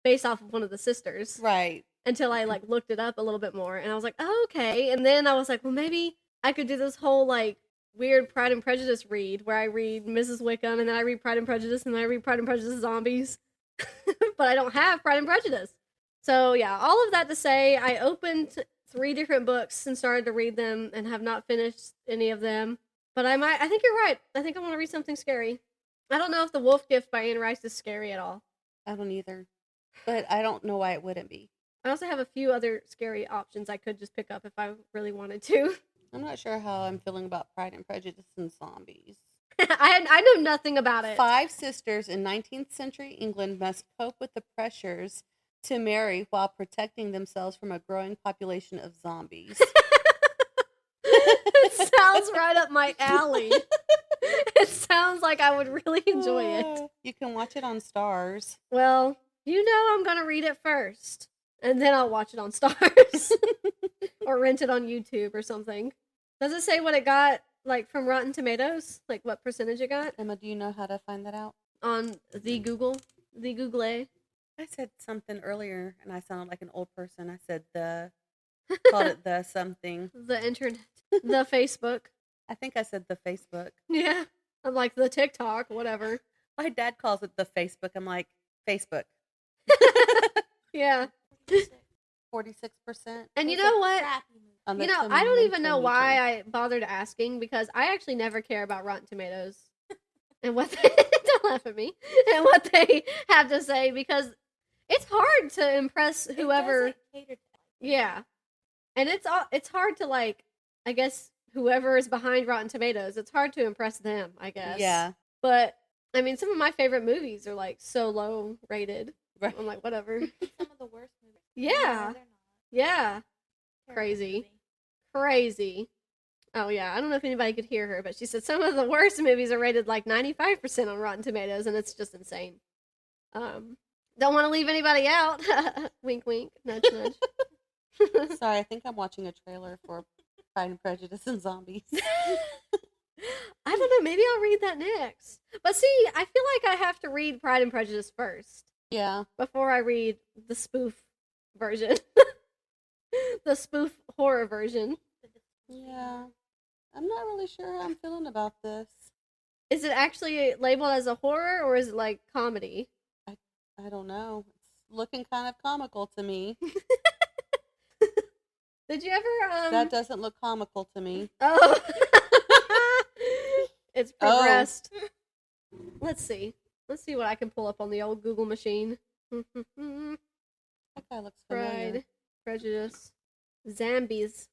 based off of one of the sisters. Right. Until I, like, looked it up a little bit more, and I was like, oh, okay. And then I was like, well, maybe I could do this whole, like, weird Pride and Prejudice read where I read Mrs. Wickham and then I read Pride and Prejudice and then I read Pride and Prejudice Zombies. But I don't have Pride and Prejudice. So yeah, all of that to say, I opened 3 different books and started to read them and have not finished any of them. But I think you're right. I think I want to read something scary. I don't know if The Wolf Gift by Anne Rice is scary at all. I don't either. But I don't know why it wouldn't be. I also have a few other scary options I could just pick up if I really wanted to. I'm not sure how I'm feeling about Pride and Prejudice and zombies. I know nothing about it. 5 sisters in 19th century England must cope with the pressures to marry while protecting themselves from a growing population of zombies. It sounds right up my alley. It sounds like I would really enjoy it. You can watch it on Stars. Well, you know I'm going to read it first. And then I'll watch it on Stars. Or rent it on YouTube or something. Does it say what it got, like, from Rotten Tomatoes? Like, what percentage it got? Emma, do you know how to find that out? On the Google? The Google. I said something earlier, and I sounded like an old person. I said called it the something. The internet. The Facebook. I think I said the Facebook. Yeah. I'm like, the TikTok, whatever. My dad calls it the Facebook. I'm like, Facebook. Yeah. 46%. And you know what? You know, I don't even know why I bothered asking, because I actually never care about Rotten Tomatoes and what they don't laugh at me and what they have to say, because it's hard to impress whoever. Yeah, and it's hard to, like, I guess whoever is behind Rotten Tomatoes. It's hard to impress them, I guess. Yeah, but I mean, some of my favorite movies are, like, so low rated. Right. I'm like, whatever. Some of the worst movies. Yeah. No, Yeah. Crazy. Crazy. Oh, yeah. I don't know if anybody could hear her, but she said some of the worst movies are rated like 95% on Rotten Tomatoes, and it's just insane. Don't want to leave anybody out. Wink, wink. Nudge, nudge. Sorry, I think I'm watching a trailer for Pride and Prejudice and Zombies. I don't know. Maybe I'll read that next. But see, I feel like I have to read Pride and Prejudice first. Yeah. Before I read the spoof version. The spoof horror version. Yeah. I'm not really sure how I'm feeling about this. Is it actually labeled as a horror, or is it like comedy? I don't know. It's looking kind of comical to me. Did you ever That doesn't look comical to me. Oh. It's progressed. Let's see. Let's see what I can pull up on the old Google machine. That guy looks familiar. Pride, Prejudice, Zombies.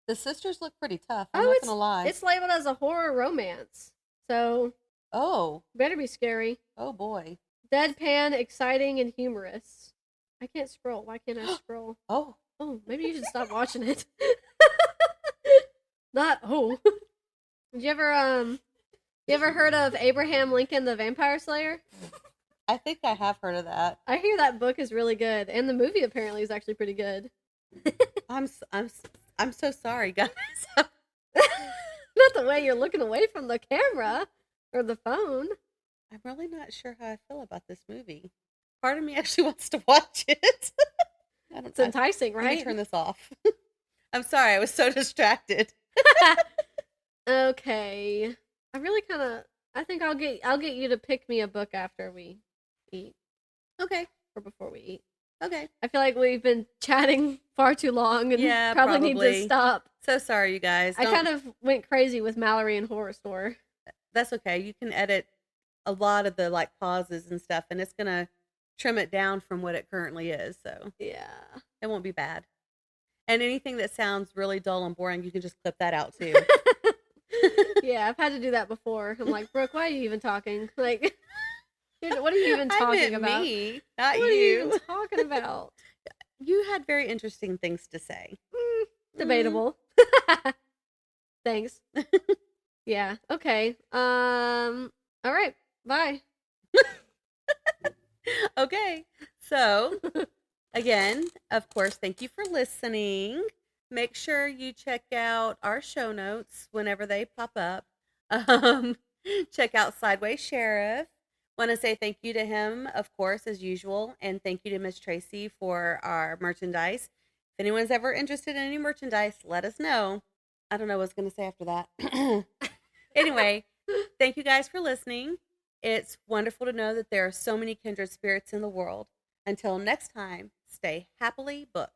The sisters look pretty tough. I'm not gonna lie. It's labeled as a horror romance, so better be scary. Oh boy. Deadpan, exciting, and humorous. I can't scroll. Why can't I scroll? Oh, Maybe you should stop watching it. Did you ever heard of Abraham Lincoln the Vampire Slayer? I think I have heard of that. I hear that book is really good, and the movie apparently is actually pretty good. I'm so sorry, guys. Not the way you're looking away from the camera or the phone. I'm really not sure how I feel about this movie. Part of me actually wants to watch it. It's enticing, Let me right? turn this off. I'm sorry, I was so distracted. Okay. I think I'll get you to pick me a book after we eat. Okay. Or before we eat. Okay. I feel like we've been chatting far too long and probably need to stop. So sorry, you guys. I kind of went crazy with Malorie and Horrorstor. That's okay. You can edit a lot of the pauses and stuff, and it's gonna trim it down from what it currently is. So yeah, it won't be bad. And anything that sounds really dull and boring, you can just clip that out too. Yeah, I've had to do that before. I'm like, Brooke, why are you even talking? Like, what are you even talking about? Me, not what you. Are you even talking about? You had very interesting things to say. Debatable. Thanks. Yeah. Okay. All right. Bye. Okay. So, again, of course, thank you for listening. Make sure you check out our show notes whenever they pop up. Check out Sideways Sheriff. Want to say thank you to him, of course, as usual, and thank you to Miss Tracy for our merchandise. If anyone's ever interested in any merchandise, let us know. I don't know what I was going to say after that. Anyway, thank you guys for listening. It's wonderful to know that there are so many kindred spirits in the world. Until next time, stay happily booked.